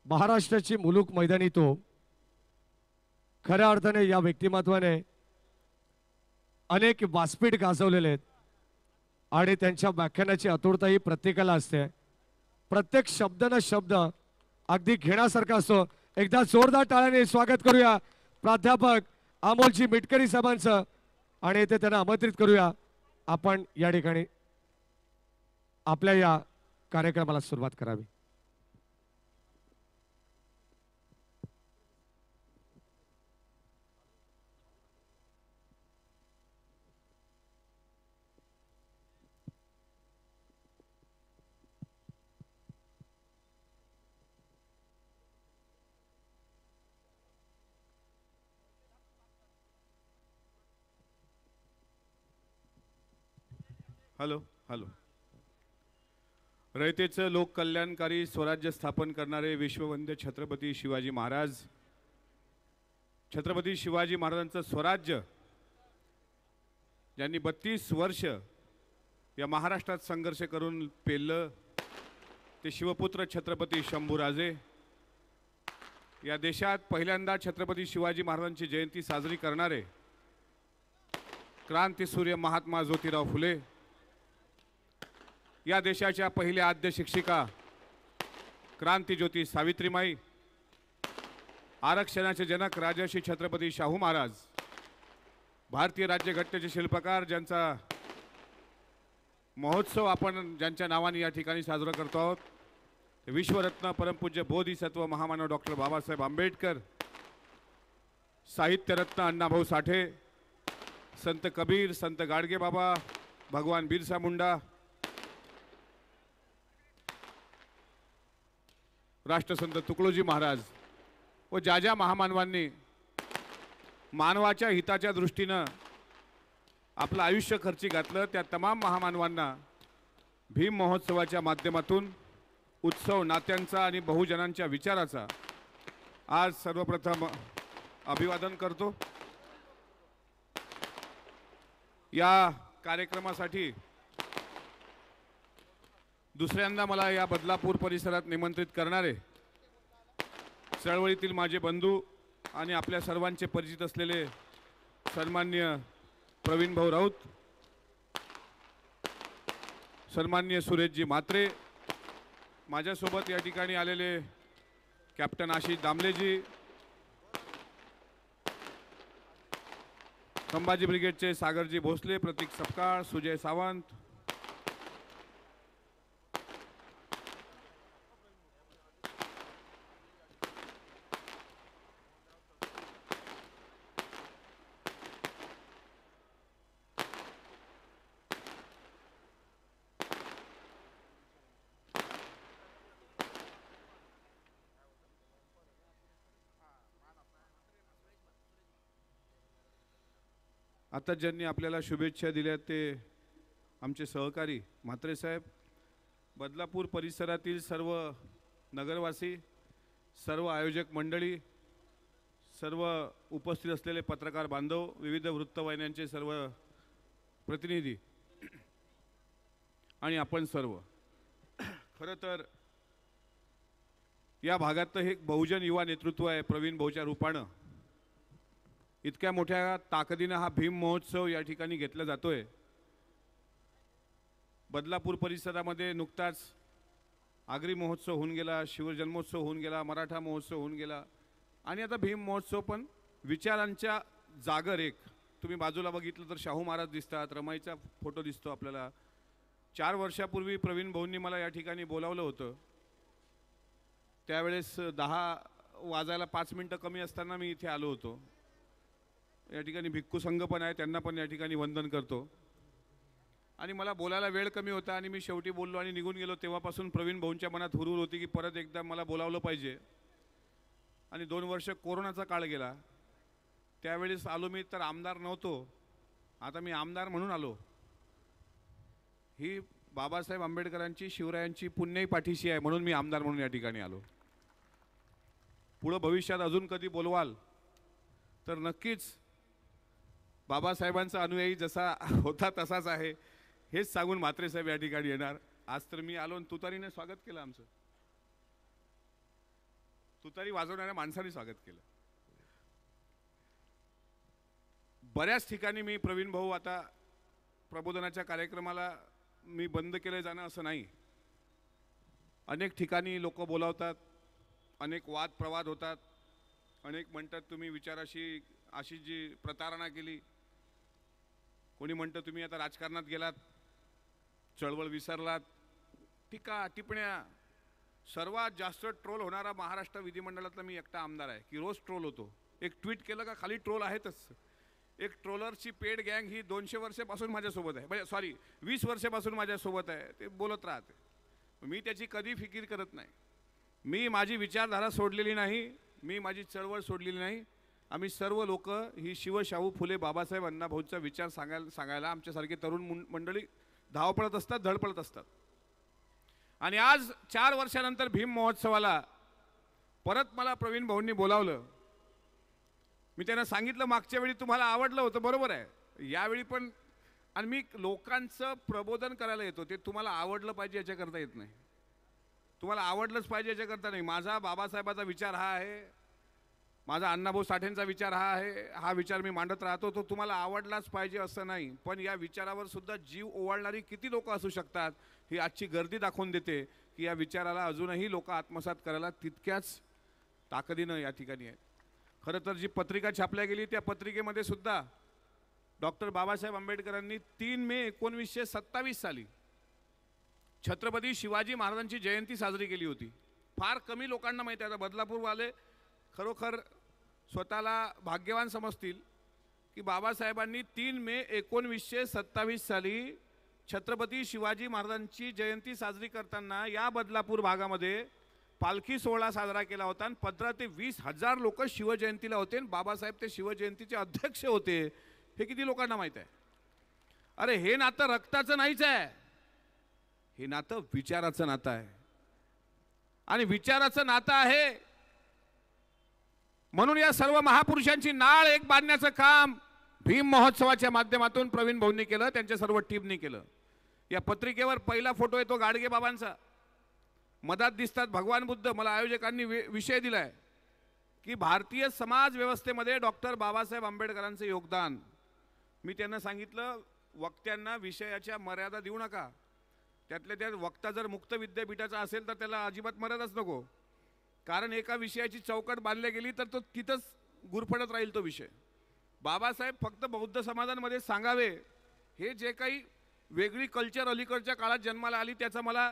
महाराष्ट्राची मुलूक मैदानी तो खऱ्या अर्थाने या व्यक्तिमत्वाने अनेक व्यासपीठ गाजवलेले आहेत आणि त्यांच्या व्याख्यानाची आतुरताही प्रत्येकाला असते। प्रत्येक शब्द न शब्द अगदी घेण्यासारखा असतो। एकदा जोरदार टाळ्याने स्वागत करूया प्राध्यापक अमोलजी मिटकरी साहेबांचं आणि ते त्यांना आमंत्रित करूया आपण या ठिकाणी आपल्या या कार्यक्रमाला सुरुवात करावी। हॅलो हॅलो रयतेचं लोक कल्याणकारी स्वराज्य स्थापन करणारे विश्ववंद्य छत्रपती शिवाजी महाराज, छत्रपती शिवाजी महाराजांचं स्वराज्य ज्यांनी 32 वर्ष या महाराष्ट्रात संघर्ष करून पेललं ते शिवपुत्र छत्रपती शंभूराजे। या देशात पहिल्यांदा छत्रपती शिवाजी महाराजांची जयंती साजरी करणारे क्रांतीसूर्य महात्मा ज्योतिराव फुले, या देशाच्या पहिल्या आद्य शिक्षिका क्रांतीज्योती सावित्रीमाई, आरक्षणाचे जनक राजर्षी छत्रपती शाहू महाराज, भारतीय राज्यघटनेचे शिल्पकार ज्यांचा महोत्सव आपण ज्यांच्या नावाने या ठिकाणी साजरा करतो आहोत, विश्वरत्न परमपूज्य बोधिसत्व महामानव डॉक्टर बाबासाहेब आंबेडकर, साहित्यरत्न अण्णाभाऊ साठे, संत कबीर, संत गाडगे बाबा, भगवान बिरसा मुंडा, राष्ट्रसंत तुकडोजी महाराज व ज्या ज्या महामानवांनी मानवाच्या हिताच्या दृष्टीनं आपलं आयुष्य खर्ची घातलं त्या तमाम महामानवांना भीम महोत्सवाच्या माध्यमातून उत्सव नात्यांचा आणि बहुजनांच्या विचाराचा आज सर्वप्रथम अभिवादन करतो। या कार्यक्रमासाठी दुसऱ्यांदा मला या बदलापूर परिसरात निमंत्रित करणारे चळवळीतील माझे बंधू आणि आपल्या सर्वांचे परिचित असलेले सन्माननीय प्रवीण भाऊ राऊत, सन्माननीय सुरेशजी म्हात्रे, माझ्यासोबत या ठिकाणी आलेले कॅप्टन आशिष दामलेजी, संभाजी ब्रिगेडचे सागरजी भोसले, प्रतीक सपकाळ, सुजय सावंत, आता ज्यांनी आपल्याला शुभेच्छा दिल्या ते आमचे सहकारी म्हात्रे साहेब, बदलापूर परिसरातील सर्व नगरवासी, सर्व आयोजक मंडळी, सर्व उपस्थित असलेले पत्रकार बांधव, विविध वृत्तवाहिन्यांचे सर्व प्रतिनिधी आणि आपण सर्व, खरं तर या भागात हे बहुजन युवा नेतृत्व आहे प्रवीण भाऊच्या रूपानं। इतक्या मोठ्या ताकदीने हा भीम महोत्सव या ठिकाणी घेतला जातोय। बदलापूर परिसरामध्ये नुकताच आगरी महोत्सव होऊन गेला, शिवजन्मोत्सव होऊन गेला, मराठा महोत्सव होऊन गेला आणि आता भीम महोत्सव पण विचारांच्या जागर एक। तुम्ही बाजूला बघितलं तर शाहू महाराज दिसतात, रमाईचा फोटो दिसतो आपल्याला। 4 वर्षापूर्वी प्रवीण भाऊंनी मला या ठिकाणी बोलावलं होतं, त्यावेळेस 10 वाजायला 5 मिनिटं कमी असताना मी इथे आलो होतो। या ठिकाणी भिक्खू संघ पण आहे, त्यांना पण या ठिकाणी वंदन करतो आणि मला बोलायला वेळ कमी होता आणि मी शेवटी बोललो आणि निघून गेलो। तेव्हापासून प्रवीण भाऊंच्या मनात हुरूर होती की परत एकदा मला बोलावलं पाहिजे आणि 2 वर्ष कोरोनाचा काळ गेला, त्यावेळेस आलो मी तर आमदार नव्हतो, आता मी आमदार म्हणून आलो। ही बाबासाहेब आंबेडकरांची, शिवरायांची पुण्याई पाठीशी आहे म्हणून मी आमदार म्हणून या ठिकाणी आलो। पुढे भविष्यात अजून कधी बोलवाल तर नक्कीच बाबासाहेबांचा अनुयायी जसा होता तसाच आहे हेच सांगून म्हात्रे साहेब या ठिकाणी येणार। आज तर मी आलो आणि तुतारीने स्वागत केलं आमचं। तुतारी वाजवणाऱ्या माणसाने स्वागत केलं. बऱ्याच ठिकाणी मी प्रवीण भाऊ आता प्रबोधनाच्या कार्यक्रमाला मी बंद केलं जाणं असं नाही. अनेक ठिकाणी लोक बोलावतात, अनेक वाद प्रवाद होतात, अनेक म्हणतात तुम्ही विचाराशी अशी जी प्रतारणा केली, कोणी म्हणतं तुम्ही आता राजकारणात गेलात, चळवळ विसरलात. टीका टिप्पण्या. सर्वात जास्त ट्रोल होणारा महाराष्ट्र विधिमंडळातला मी एकटा आमदार आहे की रोज ट्रोल होतो. एक ट्विट केलं का खाली ट्रोल आहेतच. एक ट्रोलरची पेड गँग ही 200 वर्षापासून माझ्यासोबत आहे, म्हणजे सॉरी 20 वर्षापासून माझ्यासोबत आहे. ते बोलत राहते, मी त्याची कधी फिकीर करत नाही. मी माझी विचारधारा सोडलेली नाही, मी माझी चळवळ सोडलेली नाही. आम्ही सर्व लोक ही शिवशाहू फुले बाबासाहेब अण्णाभाऊंचा विचार सांगायला आमच्यासारखे तरुण मंडळी धावपळत असतात, धडपळत असतात. आणि आज 4 वर्षानंतर भीम महोत्सवाला परत मला प्रवीण भाऊंनी बोलावलं. मी त्यांना सांगितलं मागच्या वेळी तुम्हाला आवडलं होतं, बरोबर आहे, यावेळी पण. आणि मी लोकांचं प्रबोधन करायला येतो, ते तुम्हाला आवडलं पाहिजे याच्याकरता येत नाही. तुम्हाला आवडलंच पाहिजे याच्याकरता नाही. माझा बाबासाहेबाचा विचार हा आहे, माझा अण्णाभाऊ साठेंचा विचार हा आहे, हा विचार मी मांडत राहतो. तो तुम्हाला आवडलाच पाहिजे असं नाही, पण या विचारावर सुद्धा जीव ओवाळणारी किती लोक असू शकतात ही आजची गर्दी दाखवून देते की या विचाराला अजूनही लोक आत्मसात करायला तितक्याच ताकदीनं या ठिकाणी आहेत. खरं तर जी पत्रिका छापल्या गेली त्या पत्रिकेमध्ये सुद्धा डॉक्टर बाबासाहेब आंबेडकरांनी 3 मे 1927 साली छत्रपती शिवाजी महाराजांची जयंती साजरी केली होती. फार कमी लोकांना माहिती आहे. आता बदलापूरवाले खरोखर स्वतःला भाग्यवान समजतील की बाबासाहेबांनी 3 मे 1927 साली छत्रपती शिवाजी महाराजांची जयंती साजरी करताना या बदलापूर भागामध्ये पालखी सोहळा साजरा केला होता आणि 15 ते 20 हजार लोक शिवजयंतीला होते आणि बाबासाहेब ते शिवजयंतीचे अध्यक्ष होते. हे किती लोकांना माहित आहे? अरे हे नातं रक्ताचं नाहीच आहे, हे नातं विचाराचं नातं आहे. आणि विचाराचं नातं आहे म्हणून या सर्व महापुरुषांची नाळ एक बांधण्याचं काम भीम महोत्सवाच्या माध्यमातून प्रवीण भाऊंनी केलं, त्यांच्या सर्व टीमनी केलं. या पत्रिकेवर पहिला फोटो येतो गाडगे बाबांचा, मधात दिसतात भगवान बुद्ध. मला आयोजकांनी विषय दिलाय की भारतीय समाज व्यवस्थेमध्ये डॉक्टर बाबासाहेब आंबेडकरांचं योगदान. मी त्यांना सांगितलं वक्त्यांना विषयाच्या मर्यादा देऊ नका. त्यातल्या त्यात वक्ता जर मुक्त विद्यापीठाचा असेल तर त्याला अजिबात मर्यादाच नको, कारण एका विषयाची चौकट बांधली गेली तर तो तिथंच गुरफटत राहील तो विषय. बाबासाहेब फक्त बौद्ध समाजांमध्ये सांगावे, हे जे काही वेगळी कल्चर अलीकडच्या काळात जन्माला आली त्याचं मला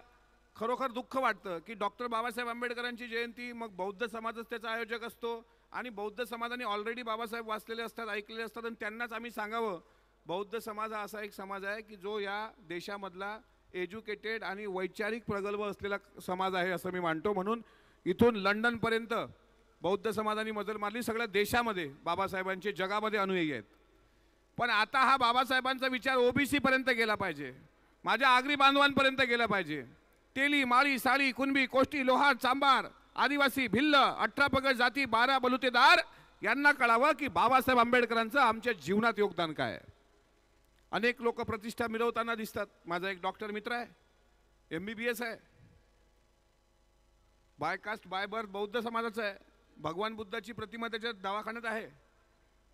खरोखर दुःख वाटतं की डॉक्टर बाबासाहेब आंबेडकरांची जयंती मग बौद्ध समाजच त्याचा आयोजक असतो आणि बौद्ध समाजाने ऑलरेडी बाबासाहेब वाचलेले असतात, ऐकलेले असतात आणि त्यांनाच आम्ही सांगावं बौद्ध समाज हा असा एक समाज आहे की जो या देशामधला एज्युकेटेड आणि वैचारिक प्रगल्भ असलेला समाज आहे असं मी मानतो. म्हणून इथून लंडनपर्यंत बौद्ध समाजाने मजल मारली, सगळ्या देशामध्ये बाबासाहेबांचे जगामध्ये अनुयायी आहेत. पण आता हा बाबासाहेबांचा विचार ओबीसी पर्यंत गेला पाहिजे, माझ्या आगरी बांधवांपर्यंत गेला पाहिजे. तेली, माळी, साळी, कुणबी, कोष्टी, लोहार, चांबार, आदिवासी, भिल्ल, 18 पगड जाती, 12 बलुतेदार यांना कळावं की बाबासाहेब आंबेडकरांचं आमच्या जीवनात योगदान काय आहे. अनेक लोक प्रतिष्ठा मिळवताना दिसतात. माझा एक डॉक्टर मित्र आहे, MBBS आहे, बाय कास्ट बाय बर्थ बौद्ध समाजाचा आहे, भगवान बुद्धाची प्रतिमा त्याच्या दवाखान्यात आहे.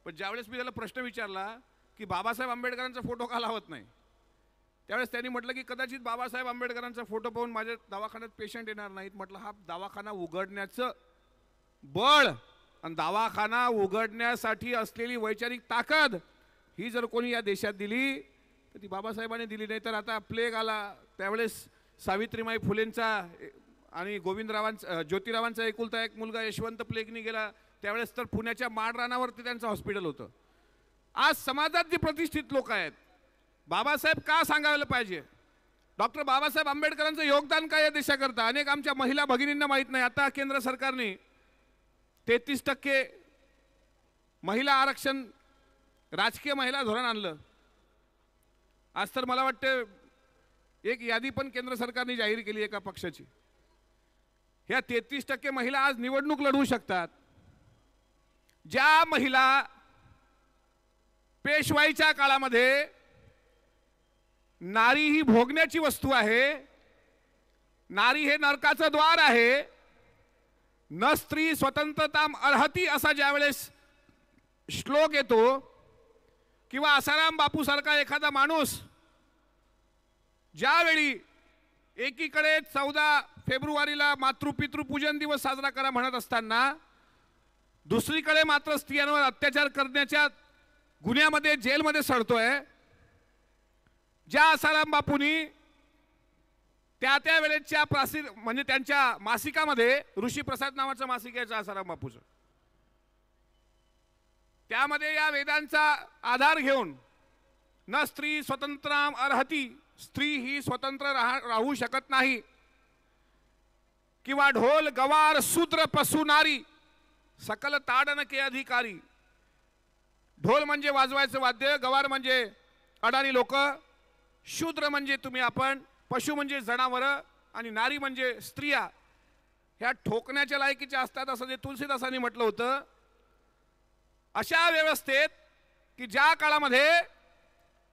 पण ज्यावेळेस मी त्याला प्रश्न विचारला की बाबासाहेब आंबेडकरांचा फोटो का लावत नाही, त्यावेळेस त्यांनी म्हटलं की कदाचित बाबासाहेब आंबेडकरांचा फोटो पाहून माझ्या दवाखान्यात पेशंट येणार नाहीत. म्हटलं हा दवाखाना उघडण्याचं बळ आणि दवाखाना उघडण्यासाठी असलेली वैचारिक ताकद ही जर कोणी या देशात दिली तर ती बाबासाहेबांनी दिली. नाही तर आता प्लेग आला त्यावेळेस सावित्रीमाई फुलेंचा आणि गोविंदरावांचा ज्योतिरावांचा एकुलता एक मुलगा यशवंत प्लेगनी गेला, त्यावेळेस तर पुण्याच्या माळरानावरती त्यांचं हॉस्पिटल होतं. आज समाजात जी प्रतिष्ठित लोक आहेत, बाबासाहेब का सांगायला पाहिजे, डॉक्टर बाबासाहेब आंबेडकरांचं योगदान काय या देशाकरता अनेक आमच्या महिला भगिनींना माहीत नाही. आता केंद्र सरकारने 33% महिला आरक्षण राजकीय महिला धोरण आणलं. आज तर मला वाटतं एक यादी पण केंद्र सरकारने जाहीर केली एका पक्षाची. ह्या 33% महिला आज निवडणूक लढवू शकतात. ज्या महिला पेशवाईच्या काळामध्ये नारी ही भोगण्याची वस्तू आहे, नारी हे नरकाचं द्वार आहे, न स्त्री स्वतंत्रताम अर्हती असा ज्यावेळेस श्लोक येतो किंवा आसाराम बापू सारखा एखादा माणूस ज्यावेळी एकीकडे 14 फेब्रुवारीला मातृपितृ पूजन दिवस साजरा करा म्हणत असताना दुसरीकडे मात्र स्त्रियांवर अत्याचार करण्याच्या गुन्ह्यामध्ये जेलमध्ये सडतोय, ज्या आसाराम बापूंनी त्या वेळेच्या म्हणजे त्यांच्या मासिकामध्ये ऋषी प्रसाद नावाचं मासिक याचं आसाराम बापूचं, त्यामध्ये या वेदांचा आधार घेऊन न स्त्री स्वतंत्राम अर्हती, स्त्री ही स्वतंत्र राहू शकत नाही, किंवा ढोल गवार शूद्र पशु नारी सकल ताडन के अधिकारी, ढोल म्हणजे वाजवायचं वाद्य, गवार म्हणजे अडाणी लोक, शूद्र म्हणजे तुम्ही आपण, पशु म्हणजे जनावर आणि नारी म्हणजे स्त्रिया, ह्या ठोकण्याच्या लायकीच्या असतात असं जे तुलसीदासांनी म्हटलं होतं. अशा व्यवस्थेत की ज्या काळामध्ये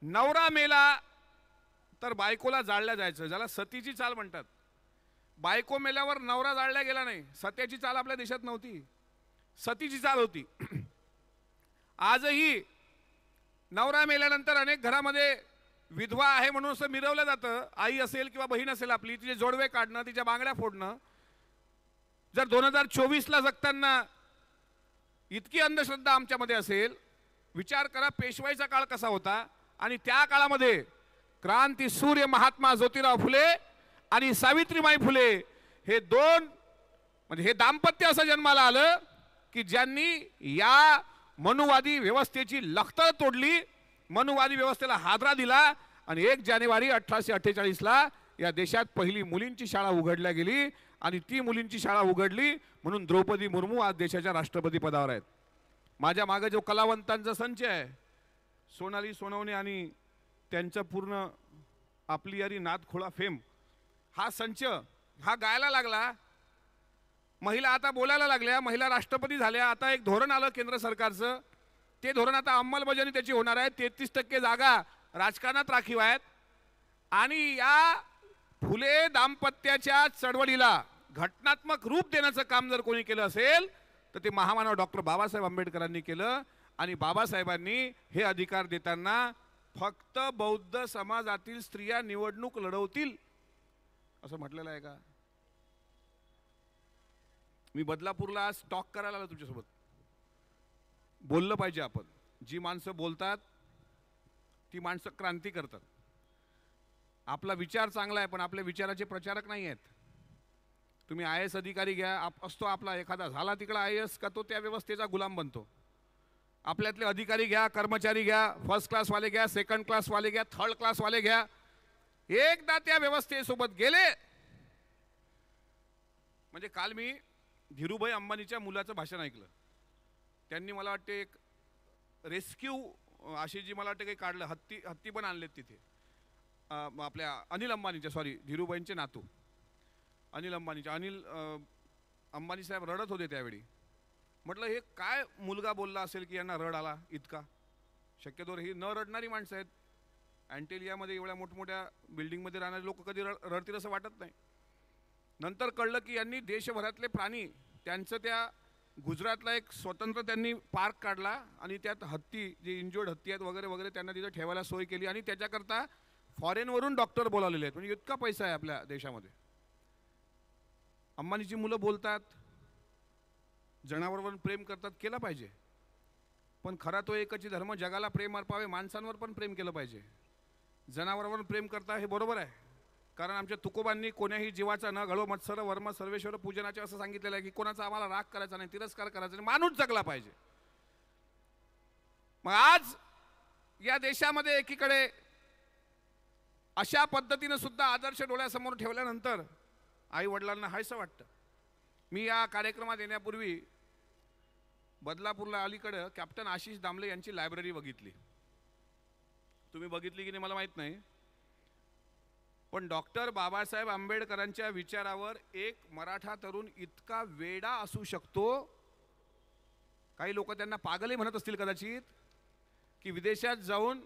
नवरा मेला तर बायकोला जाळल्या जायचं, ज्याला सतीची चाल म्हणतात. बायको मेल्यावर नवरा जाळल्या गेला नाही, सत्याची चाल आपल्या देशात नव्हती, सतीची चाल होती. आजही नवरा मेल्यानंतर अनेक घरामध्ये विधवा आहे म्हणून असं मिरवलं जातं. आई असेल किंवा बहीण असेल आपली, तिचे जोडवे काढणं, तिच्या बांगड्या फोडणं. जर 2024ला जगताना इतकी अंधश्रद्धा आमच्यामध्ये असेल, विचार करा पेशवाईचा काळ कसा होता. आणि त्या काळामध्ये क्रांती सूर्य महात्मा ज्योतिराव फुले आणि सावित्रीबाई फुले हे दोन म्हणजे हे दाम्पत्य असं जन्माला आलं की ज्यांनी या मनुवादी व्यवस्थेची लखतर तोडली, मनुवादी व्यवस्थेला हादरा दिला आणि 1 जानेवारी 1848ला या देशात पहिली मुलींची शाळा उघडल्या गेली. आणि ती मुलींची शाळा उघडली म्हणून द्रौपदी मुर्मू आज देशाच्या राष्ट्रपती पदावर आहेत. माझ्या मागे जो कलावंतांचा संच आहे, सोनाली सोनवणे आणि त्यांचं पूर्ण आपली यारी नादखोळा फेम, हा संच हा गायला लागला. महिला आता बोलायला लागल्या, महिला राष्ट्रपती झाल्या. आता एक धोरण आलं केंद्र सरकारचं, ते धोरण आता अंमलबजावणी त्याची होणार आहे. 33% जागा राजकारणात राखीव आहेत. आणि या फुले दाम्पत्याच्या चळवळीला घटनात्मक रूप देण्याचं काम जर कोणी केलं असेल तर ते महामानव डॉक्टर बाबासाहेब आंबेडकरांनी केलं. आणि बाबासाहेबांनी हे अधिकार देताना फक्त बौद्ध समाजातील स्त्रिया निवडणूक लढवतील असं म्हटलेलं आहे का? मी बदलापूरला आज टॉक करायला आलो तुमच्यासोबत. बोललं पाहिजे आपण. जी माणसं बोलतात ती माणसं क्रांती करतात. आपला विचार चांगला आहे पण आपल्या विचाराचे प्रचारक नाही आहेत. तुम्ही IAS अधिकारी घ्या, असतो आपला एखादा, झाला तिकडे IAS का तो त्या व्यवस्थेचा गुलाम बनतो. आपल्यातले अधिकारी घ्या, कर्मचारी घ्या, फर्स्ट क्लास वाले घ्या, सेकंड क्लास वाले घ्या, थर्ड क्लास वाले घ्या, एकदा त्या व्यवस्थेसोबत गेले म्हणजे काल मी धीरूभाई अंबानीच्या मुलाचं भाषण ऐकलं. त्यांनी मला वाटते एक रेस्क्यू अशी जी मला वाटते काही काढलं, हत्ती पण आणलेत तिथे. आपल्या अनिल अंबानीच्या, सॉरी धीरूभाईंचे नातू अनिल अंबानीच्या, अनिल अंबानी साहेब रडत होते त्यावेळी. म्हटलं हे काय मुलगा बोलला असेल की यांना रड आला इतका. शक्यतो ही न रडणारी माणसं आहेत. अँटेलियामध्ये एवढ्या मोठमोठ्या बिल्डिंगमध्ये राहणारे लोक कधी रडतील असं वाटत नाही. नंतर कळलं की यांनी देशभरातले प्राणी, त्यांचं त्या गुजरातला एक स्वतंत्र त्यांनी पार्क काढला आणि त्यात हत्ती, जे इंजोर्ड हत्ती आहेत वगैरे वगैरे, त्यांना तिथं ठेवायला सोय केली. आणि त्याच्याकरता फॉरेनवरून डॉक्टर बोलावलेले आहेत. म्हणजे इतका पैसा आहे आपल्या देशामध्ये. अंबानीची मुलं बोलतात, जनावरांवर प्रेम करतात, केलं पाहिजे. पण खरा तो एकच धर्म, जगाला प्रेम अर्पावे, माणसांवर पण प्रेम केलं पाहिजे. जनावरांवर प्रेम करता हे बरोबर आहे, कारण आमच्या तुकोबांनी कोण्याही जीवाचा न घडो मत्सर वर्म सर्वेश्वर पूजनाचे असं सांगितलेलं आहे की कोणाचा आम्हाला राग करायचा नाही, तिरस्कार करायचा नाही, माणूस जगला पाहिजे. मग आज या देशामध्ये एकीकडे अशा पद्धतीने सुद्धा आदर्श डोळ्यासमोर ठेवल्यानंतर आई वडिलांना हायसं वाटतं. मी या कार्यक्रमात येण्यापूर्वी बदलापूरला अलीकडे कॅप्टन आशिष दामले यांची लायब्ररी बघितली. तुम्ही बघितली की नाही मला माहित नाही, पण डॉक्टर बाबासाहेब आंबेडकरांच्या विचारावर एक मराठा तरुण इतका वेडा असू शकतो, काही लोक त्यांना पागलही म्हणत असतील कदाचित, की विदेशात जाऊन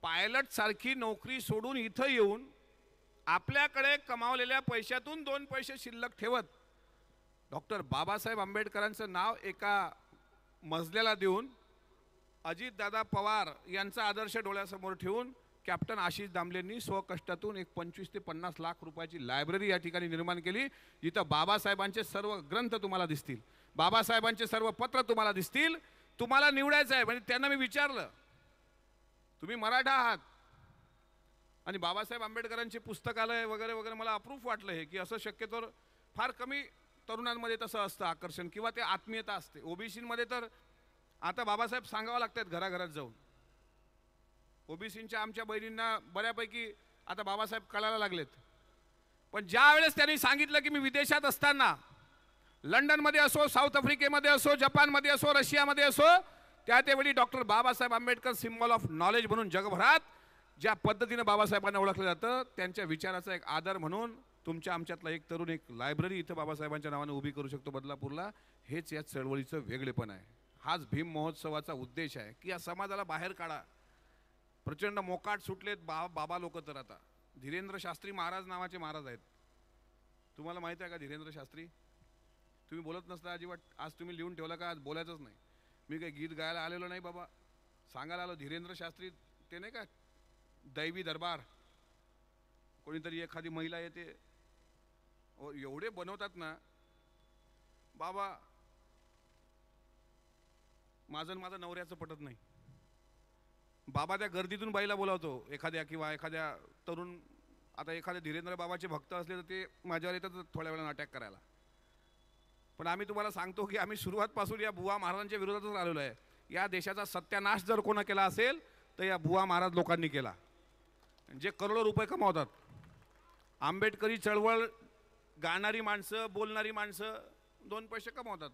पायलट सारखी नोकरी सोडून इथं येऊन आपल्याकडे कमावलेल्या पैशातून 2 पैसे शिल्लक ठेवत डॉक्टर बाबासाहेब आंबेडकरांचं नाव एका मजल्याला देऊन अजितदादा पवार यांचा आदर्श डोळ्यासमोर ठेवून कॅप्टन आशिष दामलेंनी स्वकष्टातून एक 25 ते 50 लाख रुपयाची लायब्ररी या ठिकाणी निर्माण केली, जिथं बाबासाहेबांचे सर्व ग्रंथ तुम्हाला दिसतील, बाबासाहेबांचे सर्व पत्र तुम्हाला दिसतील. तुम्हाला निवडायचं आहे. म्हणजे त्यांना मी विचारलं, तुम्ही मराठा आहात आणि बाबासाहेब आंबेडकरांचे पुस्तकालय वगैरे वगैरे, मला अप्रूफ वाटलं हे की असं शक्यतो फार कमी तरुणांमध्ये तसं असतं आकर्षण किंवा ते आत्मीयता असते. ओबीसीमध्ये तर आता बाबासाहेब सांगावं लागतात घराघरात जाऊन. ओबीसींच्या आमच्या बहिणींना बऱ्यापैकी आता बाबासाहेब कळायला लागलेत. पण ज्या वेळेस त्यांनी सांगितलं की मी विदेशात असताना लंडनमध्ये असो, साऊथ आफ्रिकेमध्ये असो, जपानमध्ये असो, रशियामध्ये असो, त्यावेळी doctor Babasaheb Ambedkar symbol of knowledge म्हणून जगभरात ज्या पद्धतीनं बाबासाहेबांना ओळखलं जातं, त्यांच्या विचाराचा एक आदर म्हणून तुमच्या आमच्यातला एक तरुण एक लायब्ररी इथं बाबासाहेबांच्या नावाने उभी करू शकतो बदलापूरला. हेच या चळवळीचं वेगळेपण आहे. हाच भीम महोत्सवाचा उद्देश आहे की या समाजाला बाहेर काढा. प्रचंड मोकाट सुटलेत बाबा लोक. तर आता धीरेंद्र शास्त्री महाराज नावाचे महाराज आहेत. तुम्हाला माहिती आहे का धीरेंद्र शास्त्री? तुम्ही बोलत नसता अजिबात. आज तुम्ही लिहून ठेवलं का? आज बोलायचंच नाही. मी काही गीत गायला आलेलो नाही बाबा, सांगायला आलो. धीरेंद्र शास्त्री ते नाही का दैवी दरबार, कोणीतरी एखादी महिला येते, एवढे बनवतात ना बाबा. माझं नवऱ्याचं पटत नाही. बाबा त्या गर्दीतून बाईला बोलावतो एखाद्या, किंवा एखाद्या तरुण, आता एखाद्या धीरेंद्र बाबाचे भक्त असले तर ते माझ्यावर येतात थोड्या वेळानं अटॅक करायला. पण आम्ही तुम्हाला सांगतो की आम्ही सुरुवातपासून या बुवा महाराजांच्या विरोधातच राहिलेलो आहे. या देशाचा सत्यानाश जर कोणा केला असेल तर या बुवा महाराज लोकांनी केला, जे करोडो रुपये कमावतात. आंबेडकरी चळवळ गाणारी माणसं, बोलणारी माणसं 2 पैसे कमावतात,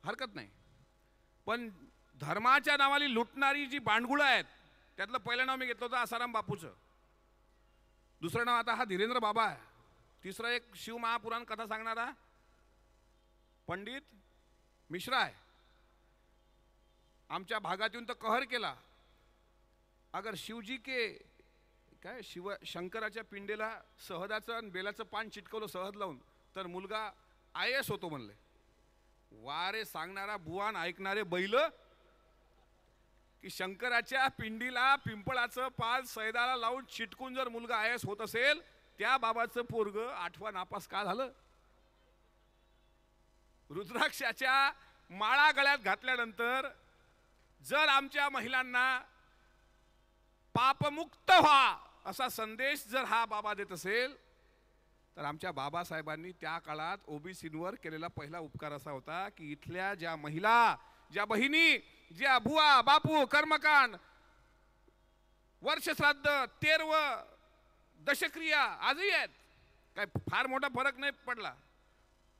हरकत नाही. पण धर्माच्या नावाने लुटणारी जी बांडगुळं आहेत, त्यातलं पहिलं नाव मी घेतलं होतं आसाराम बापूचं. दुसरं नाव आता हा धीरेंद्र बाबा आहे. तिसरं एक शिवमहापुराण कथा सांगणारा पंडित मिश्रा आहे. आमच्या भागात येऊन तर कहर केला. अगर शिवजी के काय शंकराच्या पिंडेला सहदाचं आणि बेलाचं पान चिटकवलं सहद लावून तर मुलगा IAS होतो म्हणले. वारे सांगणारा बुवान ऐकणारे बैल, की शंकराच्या पिंडीला पिंपळाचं पान सैदाला लावून चिटकून जर मुलगा IAS होत असेल, त्या बाबाचं पोरग 8वा नापास का झालं? रुद्राक्षाच्या माळा गळ्यात घातल्यानंतर जर आमच्या महिलांना पापमुक्त व्हा असा संदेश जर हा बाबा देत असेल, तर आमच्या बाबासाहेबांनी त्या काळात ओबीसींवर केलेला पहिला उपकार असा होता की इथल्या ज्या महिला, ज्या बहिणी, ज्या बुवा बापू कर्मकांड, वर्षश्राद्ध, तेरव, दशक्रिया आजही आहेत. काय फार मोठा फरक नाही पडला.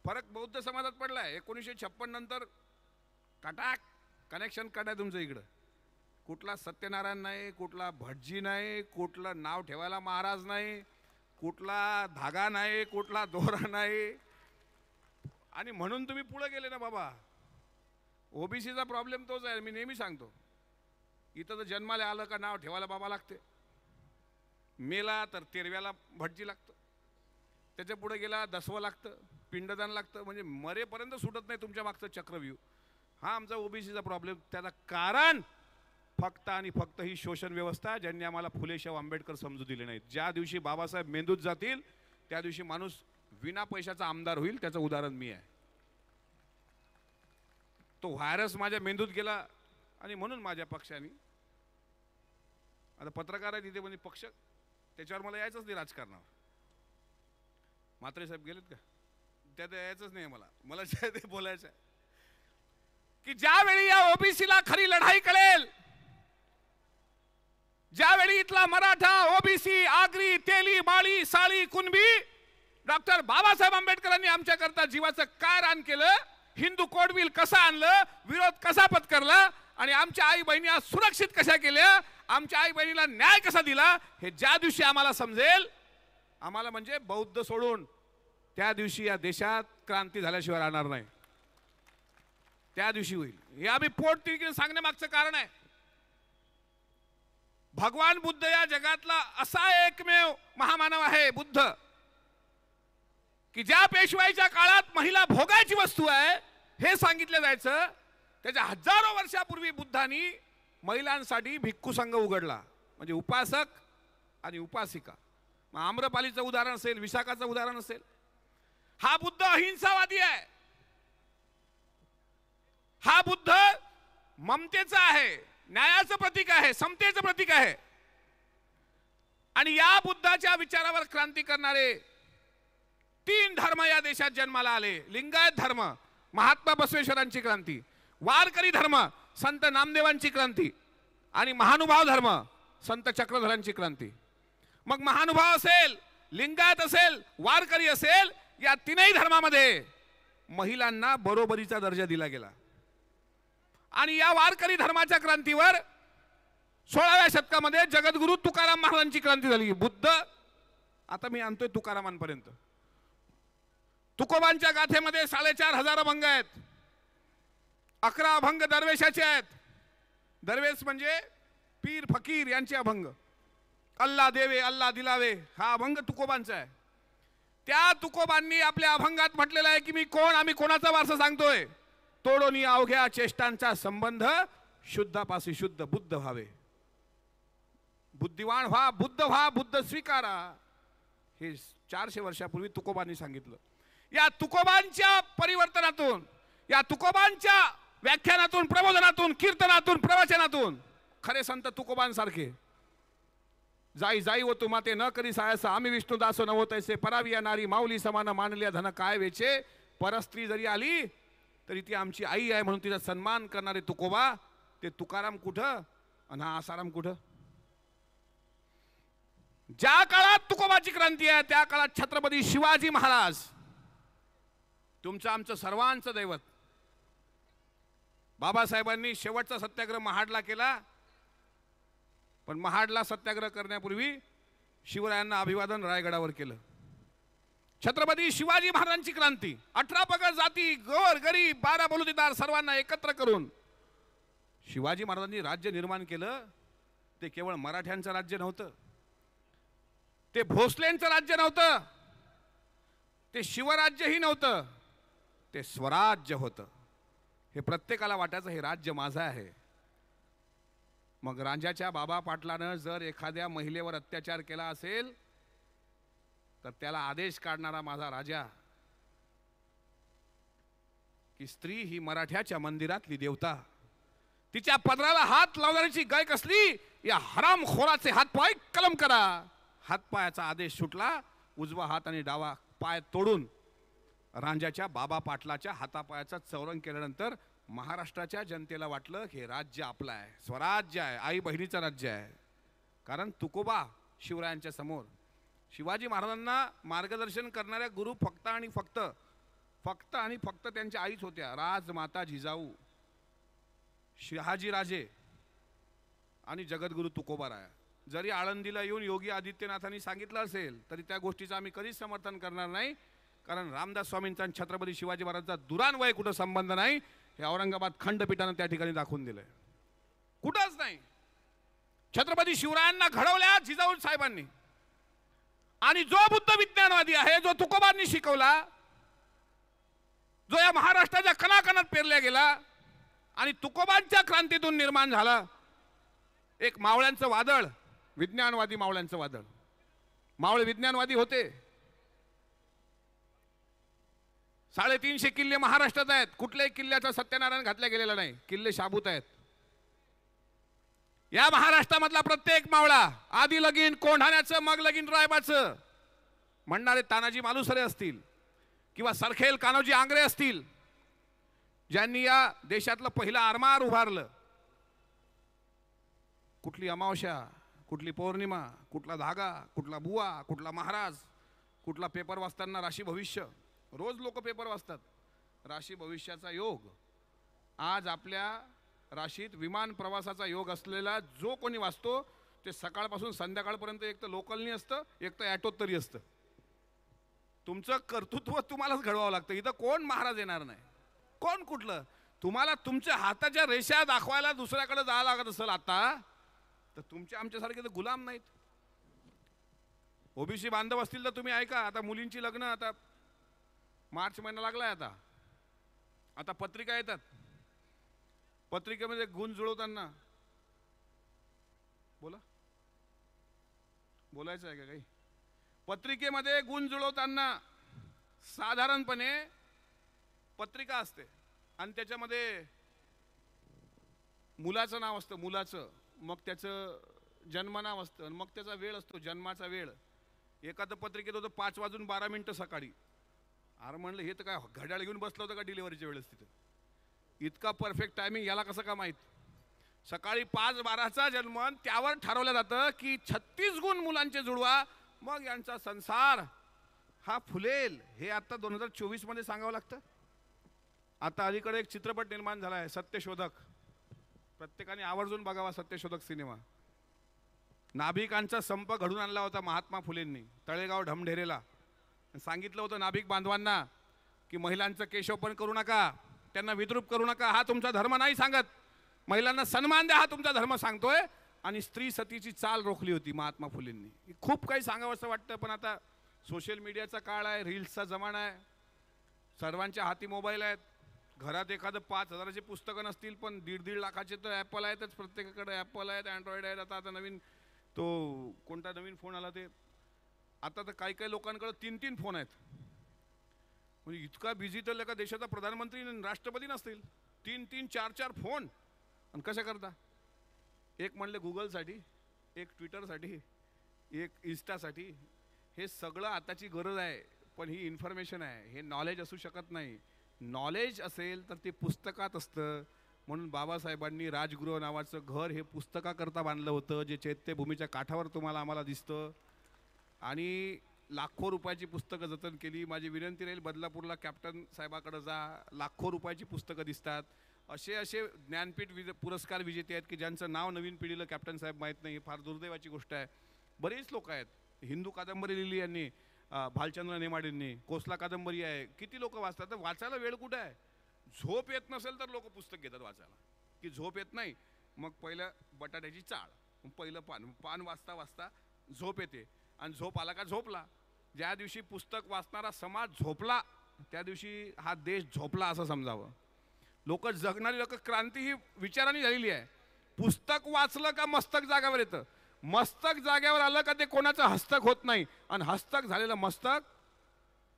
फरक बौद्ध समाजात पडलाय. 1956 नंतर कटाक कनेक्शन काढाय तुमचं इकडं. कुठला सत्यनारायण नाही, कुठला भटजी नाही, कुठलं नाव ठेवायला महाराज नाही, कुठला धागा नाही, कुठला दोरा नाही. आणि म्हणून तुम्ही पुढे गेले ना बाबा. ओबीसीचा प्रॉब्लेम तोच आहे. मी नेहमी सांगतो, इथं तर जन्माला आलं का नाव ठेवायला बाबा लागते, मेला तर तेरव्याला भटजी लागतं, त्याच्या पुढे गेला 10वं लागतं, पिंडदान लागतं. म्हणजे मरेपर्यंत सुटत नाही तुमच्या मागचं चक्रव्यूह. हा आमचा ओबीसीचा प्रॉब्लेम. त्याचं कारण फक्त आणि फक्त ही शोषण व्यवस्था, ज्यांनी आम्हाला फुलेशाह आंबेडकर समजू दिले नाहीत. ज्या दिवशी बाबासाहेब मेंदूत जातील त्या दिवशी माणूस विना पैशाचा आमदार होईल. त्याचं उदाहरण मी आहे. तो व्हायरस माझ्या मेंदूत गेला आणि म्हणून माझ्या पक्षाने, आता पत्रकार आहे तिथे म्हणजे पक्ष, त्याच्यावर मला यायचंच नाही राजकारणावर. म्हात्रे साहेब गेलेत का? त्यात यायचंच नाही मला ते बोलायचं आहे की ज्यावेळी या ओबीसीला खरी लढाई कळेल, ज्यावेळी इथला मराठा, ओबीसी, आगरी, तेली, माळी, साळी, कुणबी, डॉक्टर बाबासाहेब आंबेडकरांनी आमच्याकरता जीवाचं काय रान केलं, हिंदू कोड बिल कसा आणलं, विरोध कसा पत्करला आणि आमच्या आई बहिणी आज सुरक्षित कशा केल्या, आमच्या आई बहिणीला न्याय कसा दिला, हे ज्या दिवशी आम्हाला समजेल, आम्हाला म्हणजे बौद्ध सोडून, त्या दिवशी या देशात क्रांती झाल्याशिवाय राहणार नाही. त्या दिवशी होईल. हे आम्ही पोटतिडकीने सांगण्यामागचं कारण आहे. भगवान बुद्ध या जगातला असा एकमेव महामानव आहे बुद्ध, की ज्या पेशवाईच्या काळात महिला भोगायची वस्तू आहे हे सांगितलं जायचं, त्याच्या हजारो वर्षापूर्वी बुद्धांनी महिलांसाठी भिक्खू संघ उघडला, म्हणजे उपासक आणि उपासिका. मग आम्रपालीचं उदाहरण असेल, विशाखाचं उदाहरण असेल. हा बुद्ध अहिंसावादी आहे, हा बुद्ध ममतेचा आहे, न्यायाचं प्रतीक आहे, समतेचं प्रतीक आहे. आणि या बुद्धाच्या विचारावर क्रांती करणारे 3 धर्म या देशात जन्माला आले. लिंगायत धर्म, महात्मा बसवेश्वरांची क्रांती. वारकरी धर्म, संत नामदेवांची क्रांती. आणि महानुभाव धर्म, संत चक्रधरांची क्रांती. मग महानुभाव असेल, लिंगायत असेल, वारकरी असेल, या 3ही धर्मामध्ये महिलांना बरोबरीचा दर्जा दिला गेला. आणि या वारकरी धर्माच्या क्रांतीवर 16व्या शतकामध्ये जगद्गुरु तुकाराम महाराजांची क्रांती झाली. बुद्ध, आता मी आणतोय तुकारामांपर्यंत. तुकोबांच्या गाथेमध्ये 4,500 अभंग आहेत. 11 अभंग दरवेशाचे आहेत. दरवेश म्हणजे पीर फकीर यांचे अभंग. अल्ला देवे अल्ला दिलावे हा अभंग तुकोबांचा आहे. त्या तुकोबांनी आपल्या अभंगात म्हटलेलं आहे की मी कोण, आम्ही कोणाचा वारसा सांगतोय. तोडोनी अवघ्या चेष्टांचा संबंध, शुद्धापासी शुद्ध बुद्ध व्हावे. बुद्धिवान व्हा, बुद्ध व्हा, बुद्ध स्वीकारा. हे 400 वर्षापूर्वी तुकोबांनी सांगितलं. या तुकोबांच्या परिवर्तनातून, या तुकोबांच्या व्याख्यानातून, प्रबोधनातून, कीर्तनातून, प्रवचनातून खरे संत तुकोबांसारखे जाई जाई व तुम्हा ते न करी सायस आम्ही विष्णुदास नवो तैसे पराविया नारी माऊली समान मानल्या धन काय वेचे. परस्त्री जरी आली तरी ती आमची आई आहे म्हणून तिचा सन्मान करणारे तुकोबा, ते तुकाराम कुठं आणि हा आसाराम कुठं. ज्या काळात तुकोबाची क्रांती आहे त्या काळात छत्रपती शिवाजी महाराज तुमचं आमचं सर्वांचं दैवत. बाबासाहेबांनी शेवटचा सत्याग्रह महाडला केला, पण महाडला सत्याग्रह करण्यापूर्वी शिवरायांना अभिवादन रायगडावर केलं. छत्रपती शिवाजी महाराजांची क्रांती 18 पगड जाती, गोर गरीब 12 बलुतेदार सर्वांना एकत्र करून शिवाजी महाराजांनी राज्य निर्माण केलं. ते केवळ मराठ्यांचं राज्य नव्हतं, ते भोसलेंचं राज्य नव्हतं, ते शिवराज्यही नव्हतं, ते स्वराज्य होतं. हे प्रत्येकाला वाटायचं हे राज्य माझं आहे. मग रांजाच्या बाबा पाटलानं जर एखाद्या महिलेवर अत्याचार केला असेल तर त्याला आदेश काढणारा माझा राजा, की स्त्री ही मराठ्याच्या मंदिरातली देवता, तिच्या पदराला हात लावणाऱ्याची गाय कसली, या हरामखोराचे हातपाय कलम करा. हातपायाचा आदेश सुटला. उजवा हात आणि डावा पाय तोडून रांजाच्या बाबा पाटलाच्या हातापायाचा चौरंग केल्यानंतर महाराष्ट्राच्या जनतेला वाटलं की हे राज्य आपलं आहे, स्वराज्य आहे, आई बहिणीचं राज्य आहे. कारण तुकोबा शिवरायांच्या समोर, शिवाजी महाराजांना मार्गदर्शन करणाऱ्या गुरु फक्त आणि फक्त त्यांच्या आईच होत्या. राजमाता जिजाऊ, शहाजीराजे आणि जगद्गुरु तुकोबाराया. जरी आळंदीला येऊन योगी आदित्यनाथांनी सांगितलं असेल तरी त्या गोष्टीचं आम्ही कधीच समर्थन करणार नाही. कारण रामदास स्वामींचा आणि छत्रपती शिवाजी महाराजांचा दुरान्वय कुठं संबंध नाही, हे औरंगाबाद खंडपीठानं त्या ठिकाणी दाखवून दिलंय. कुठंच नाही. छत्रपती शिवरायांना घडवल्या जिजाऊ साहेबांनी. आणि जो बुद्ध विज्ञानवादी आहे, जो तुकोबांनी शिकवला, जो या महाराष्ट्राच्या कणाकणात पेरल्या गेला आणि तुकोबांच्या क्रांतीतून निर्माण झाला एक मावळ्यांचं वादळ, विज्ञानवादी मावळ्यांचं वादळ. मावळे विज्ञानवादी होते. 350 किल्ले महाराष्ट्रात आहेत. कुठल्याही किल्ल्याचा सत्यनारायण घातल्या गेलेला नाही. किल्ले शाबूत आहेत. या महाराष्ट्रामधला प्रत्येक मावळा आधी लगीन कोंढाण्याचं, मग लगीन रायबाचं म्हणणारे तानाजी मालुसरे असतील किंवा सरखेल कान्होजी आंग्रे असतील, ज्यांनी या देशातलं पहिलं आरमार उभारलं. कुठली अमावस्या, कुठली पौर्णिमा, कुठला धागा, कुठला बुवा, कुठला महाराज, कुठला पेपर वाचताना राशी भविष्य. रोज लोक पेपर वाचतात. राशी भविष्याचा योग. आज आपल्या राशीत विमान प्रवासाचा योग असलेला जो कोणी वाचतो ते सकाळपासून संध्याकाळपर्यंत एक तर लोकलनी असतं, एक तर ॲटोत तरी असतं. तुमचं कर्तृत्व तुम्हालाच घडवावं लागतं. इथं कोण महाराज येणार नाही. कोण कुठलं. तुम्हाला तुमच्या हाताच्या रेषा दाखवायला दुसऱ्याकडे जावं लागत असेल आता, तर तुमच्या आमच्यासारखे तर गुलाम नाहीत. ओबीसी बांधव असतील तर तुम्ही ऐका. आता मुलींची लग्न आता मार्च महिना लागलाय आता. आता पत्रिका येतात, पत्रिकेमध्ये गुण जुळवताना बोलायचं आहे का काही? पत्रिकेमध्ये गुण जुळवताना साधारणपणे पत्रिका असते आणि त्याच्यामध्ये मुलाचं नाव असतं, मुलाचं, मग त्याचं जन्मनाव असतं, मग त्याचा वेळ असतो, जन्माचा वेळ. एखादं पत्रिकेत होतं 5:12 सकाळी. अरे म्हणलं हे तर काय घड्याळ घेऊन बसलं होतं का डिलिव्हरीच्या वेळेस तिथं? इतका परफेक्ट टायमिंग याला कसं का माहीत? सकाळी 5:12चा जन्म, त्यावर ठरवलं जातं की 36 गुण मुलांचे जुळवा, मग यांचा संसार हा फुलेल. हे आता 2024 मध्ये सांगावं लागतं. आता अलीकडे एक चित्रपट निर्माण झाला आहे, सत्यशोधक. प्रत्येकाने आवर्जून बघावा सत्यशोधक सिनेमा. नाभिकांचा संप घडून आणला होता महात्मा फुलेंनी तळेगाव ढमढेरेला. सांगितलं होतं नाभिक बांधवांना की महिलांचं केशवपण करू नका, त्यांना विद्रूप करू नका, हा तुमचा धर्म नाही सांगत. महिलांना सन्मान द्या, हा तुमचा धर्म सांगतोय. आणि स्त्री सतीची चाल रोखली होती महात्मा फुलेंनी. खूप काही सांगावं असं वाटतं, पण आता सोशल मीडियाचा काळ आहे, रील्सचा जमाना आहे, सर्वांच्या हाती मोबाईल आहेत. घरात एखादं 5,000ची पुस्तकं नसतील, पण 1.5 लाखाचे तर ॲपल आहेतच. प्रत्येकाकडे ॲपल आहेत, अँड्रॉइड आहेत. आता नवीन तो कोणता नवीन फोन आला ते, आता तर काही काही लोकांकडे 3-3 फोन आहेत. म्हणजे इतका बिझी तर का देशाचा प्रधानमंत्री राष्ट्रपती नसतील. 3-3, 4-4 फोन. आणि कशा करता? एक म्हणले गुगलसाठी, एक ट्विटरसाठी, एक इन्स्टासाठी. हे सगळं आताची गरज आहे, पण ही इन्फॉर्मेशन आहे, हे नॉलेज असू शकत नाही. नॉलेज असेल तर ते पुस्तकात असतं. म्हणून बाबासाहेबांनी राजगृह नावाचं घर हे पुस्तकाकरता बांधलं होतं, जे चैत्यभूमीच्या काठावर तुम्हाला आम्हाला दिसतं. आणि लाखो रुपयाची पुस्तकं जतन केली. माझी विनंती राहील, बदलापूरला कॅप्टन साहेबाकडे जा, लाखो रुपयाची पुस्तकं दिसतात. असे ज्ञानपीठ पुरस्कार विजेते आहेत की ज्यांचं नाव नवीन पिढीला कॅप्टन साहेब माहीत नाही. फार दुर्दैवाची गोष्ट आहे. बरेच लोक आहेत. हिंदू कादंबरी लिहिली यांनी, भालचंद्र नेमाडेंनी. कोसला कादंबरी आहे. किती लोक वाचतात? तर वाचायला वेळ कुठे आहे? झोप येत नसेल तर लोक पुस्तक घेतात वाचायला. की झोप येत नाही, मग पहिलं बटाट्याची चाळ, मग पहिलं पान वाचता वाचता झोप येते. आणि झोप आला का झोपला. ज्या दिवशी पुस्तक वाचणारा समाज झोपला, त्या दिवशी हा देश झोपला असं समजावं. जगणारी लोक क्रांती ही विचाराने झालेली आहे. पुस्तक वाचलं का मस्तक जागावर येतं, मस्तक जाग्यावर आलं का ते कोणाचं हस्तक होत नाही. आणि हस्तक झालेलं मस्तक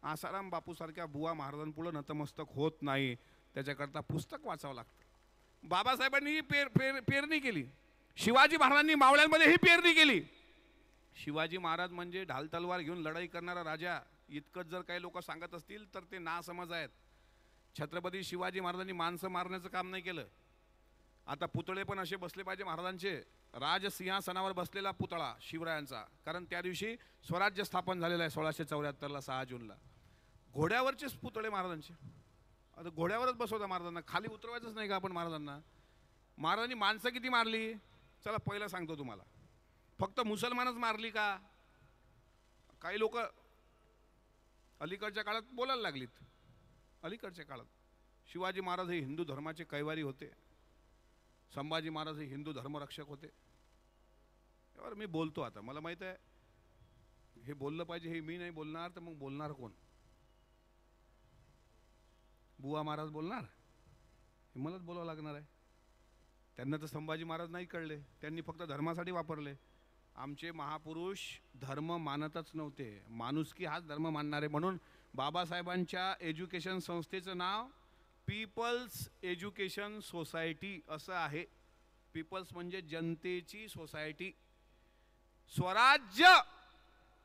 आसाराम बापू सारख्या बुवा महाराजांपुढे नतमस्तक होत नाही. त्याच्याकरता पुस्तक वाचावं लागतं. बाबासाहेबांनी ही पेरणी केली. शिवाजी महाराजांनी मावळ्यांमध्ये ही पेरणी केली. शिवाजी महाराज म्हणजे ढाल तलवार घेऊन लढाई करणारा राजा, इतकंच जर काही लोक सांगत असतील तर ते नासमज आहेत. छत्रपती शिवाजी महाराजांनी माणसं मारण्याचं काम नाही केलं. आता पुतळे पण असे बसले पाहिजे महाराजांचे. राजसिंहासनावर बसलेला पुतळा शिवरायांचा, कारण त्या दिवशी स्वराज्य स्थापन झालेलं आहे 1674ला 6 जूनला. घोड्यावरचेच पुतळे महाराजांचे. आता घोड्यावरच बसवता महाराजांना, खाली उतरवायचंच नाही का आपण महाराजांना? महाराजांनी माणसं किती मारली? चला पहिलं सांगतो तुम्हाला. फक्त मुसलमानच मारली का? काही लोक अलीकडच्या काळात बोलायला लागलीत. अलीकडच्या काळात शिवाजी महाराज हे हिंदू धर्माचे कैवारी होते, संभाजी महाराज हे हिंदू धर्मरक्षक होते. यावर मी बोलतो. आता मला माहित आहे हे बोललं पाहिजे, हे मी नाही बोलणार तर मग बोलणार कोण? बुवा महाराज बोलणार, हे मलाच बोलावं लागणार आहे. त्यांना तर संभाजी महाराज नाही कळले, त्यांनी फक्त धर्मासाठी वापरले. आमचे महापुरुष धर्म मानतच नव्हते, माणुसकी हाच धर्म मानणारे. म्हणून बाबासाहेबांच्या एज्युकेशन संस्थेचं नाव पीपल्स एज्युकेशन सोसायटी असं आहे. पीपल्स म्हणजे जनतेची सोसायटी. स्वराज्य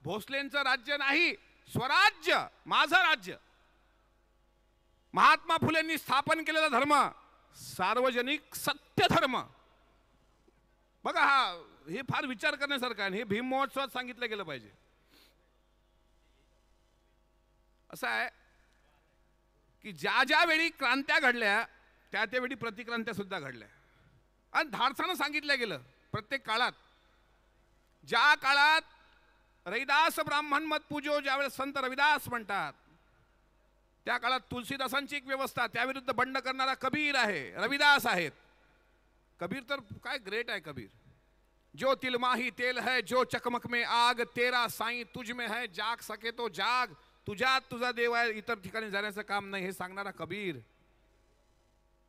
भोसलेंचं राज्य नाही, स्वराज्य माझं राज्य. महात्मा फुलेंनी स्थापन केलेला धर्म सार्वजनिक सत्य धर्म. बघा, हे फार विचार करण्यासारखं आहे. हे भीम महोत्सवात सांगितलं गेलं पाहिजे. असं आहे की ज्या ज्या वेळी क्रांत्या घडल्या त्या त्यावेळी प्रतिक्रांत्या सुद्धा घडल्या आणि धाडसानं सांगितलं गेलं. प्रत्येक काळात, ज्या काळात रविदास ब्राह्मण मत पूजो, ज्यावेळेस संत रविदास म्हणतात, त्या काळात तुलसीदासांची एक व्यवस्था, त्याविरुद्ध बंड करणारा कबीर आहे, रविदास आहेत. कबीर तर काय ग्रेट आहे कबीर. जो तिलमाही तेल है, जो चकमक में आग, तेरा साईं तुझ में है, जाग सके तो जाग, तुझ्यात तुझा देव आहे, इतर ठिकाणी जाण्याचं काम नाही, हे सांगणारा कबीर.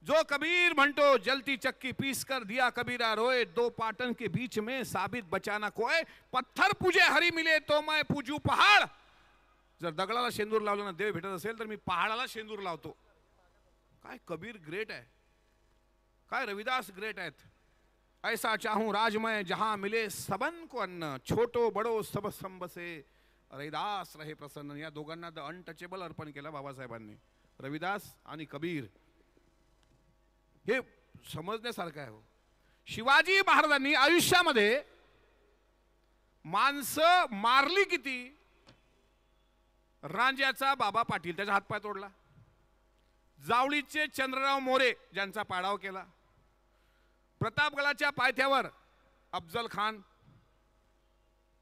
जो कबीर म्हणतो जलती चक्की पीस कर दिया कबीरा रोए, दो पाटन के बीच में साबित बचाना कोय, पत्थर पूजे हरी मिले तो मैं पूजू पहाड़. जर दगडाला शेंदूर लावलं ना देव भेटत असेल तर मी पहाडाला शेंदूर लावतो. काय कबीर ग्रेट आहे, काय रविदास ग्रेट आहेत. ऐसा चाहूं राजमय जहां मिले सबन को अन्न, छोटो बडो सब संबसे रविदास रहे प्रसन्न. या दोघांना द अनटचेबल अर्पण केलं बाबासाहेबांनी, रविदास आणि कबीर. हे समजण्यासारखं आहे. शिवाजी महाराजांनी आयुष्यामध्ये माणसं मारली किती. रांज्याचा बाबा पाटील त्याचा हातपाय तोडला, जावळीचे चंद्रराव मोरे ज्यांचा पाडाव केला, प्रतापगडाच्या पायथ्यावर अफजल खान,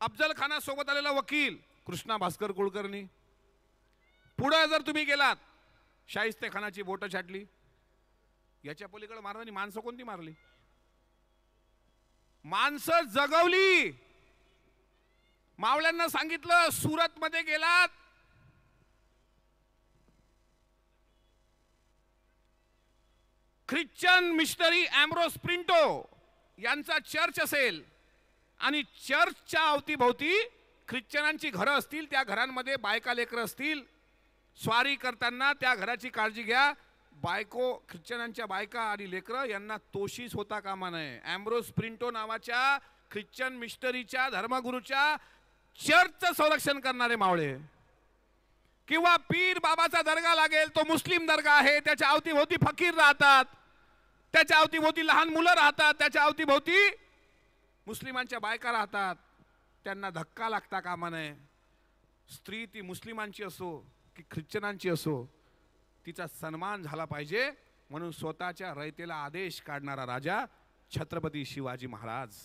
अफजल खानासोबत आलेला वकील कृष्णा भास्कर कुलकर्णी. पुढे जर तुम्ही गेलात शाहिस्ते खानाची बोटं छाटली. याच्या पलीकडे महाराजांनी माणसं कोणती मारली. माणसं जगवली. मावळ्यांना सांगितलं सुरत मध्ये गेलात ख्रिश्चन मिशनरी अँब्रोस प्रिंटो यांचा चर्च असेल आणि चर्चच्या अवतीभोवती ख्रिश्चनांची घरं असतील, त्या घरांमध्ये बायका लेकरं असतील. स्वारी करताना त्या घराची काळजी घ्या. बायको ख्रिश्चनांच्या बायका आणि लेकरं यांना तोशीच होता कामा नये. अँब्रोस प्रिंटो नावाच्या ख्रिश्चन मिशनरीच्या धर्मगुरूच्या चर्चचं संरक्षण करणारे मावळे. किंवा पीर बाबाचा दर्गा लागेल, तो मुस्लिम दर्गा आहे, त्याच्या अवतीभोवती फकीर राहतात, त्याच्या अवतीभोवती लहान मुलं राहतात, त्याच्या अवतीभोवती मुस्लिमांच्या बायका राहतात. त्यांना धक्का लागता कामा नये. स्त्री ती मुस्लिमांची असो की ख्रिश्चनांची असो, तिचा सन्मान झाला पाहिजे. म्हणून स्वतःच्या रयतेला आदेश काढणारा राजा छत्रपती शिवाजी महाराज.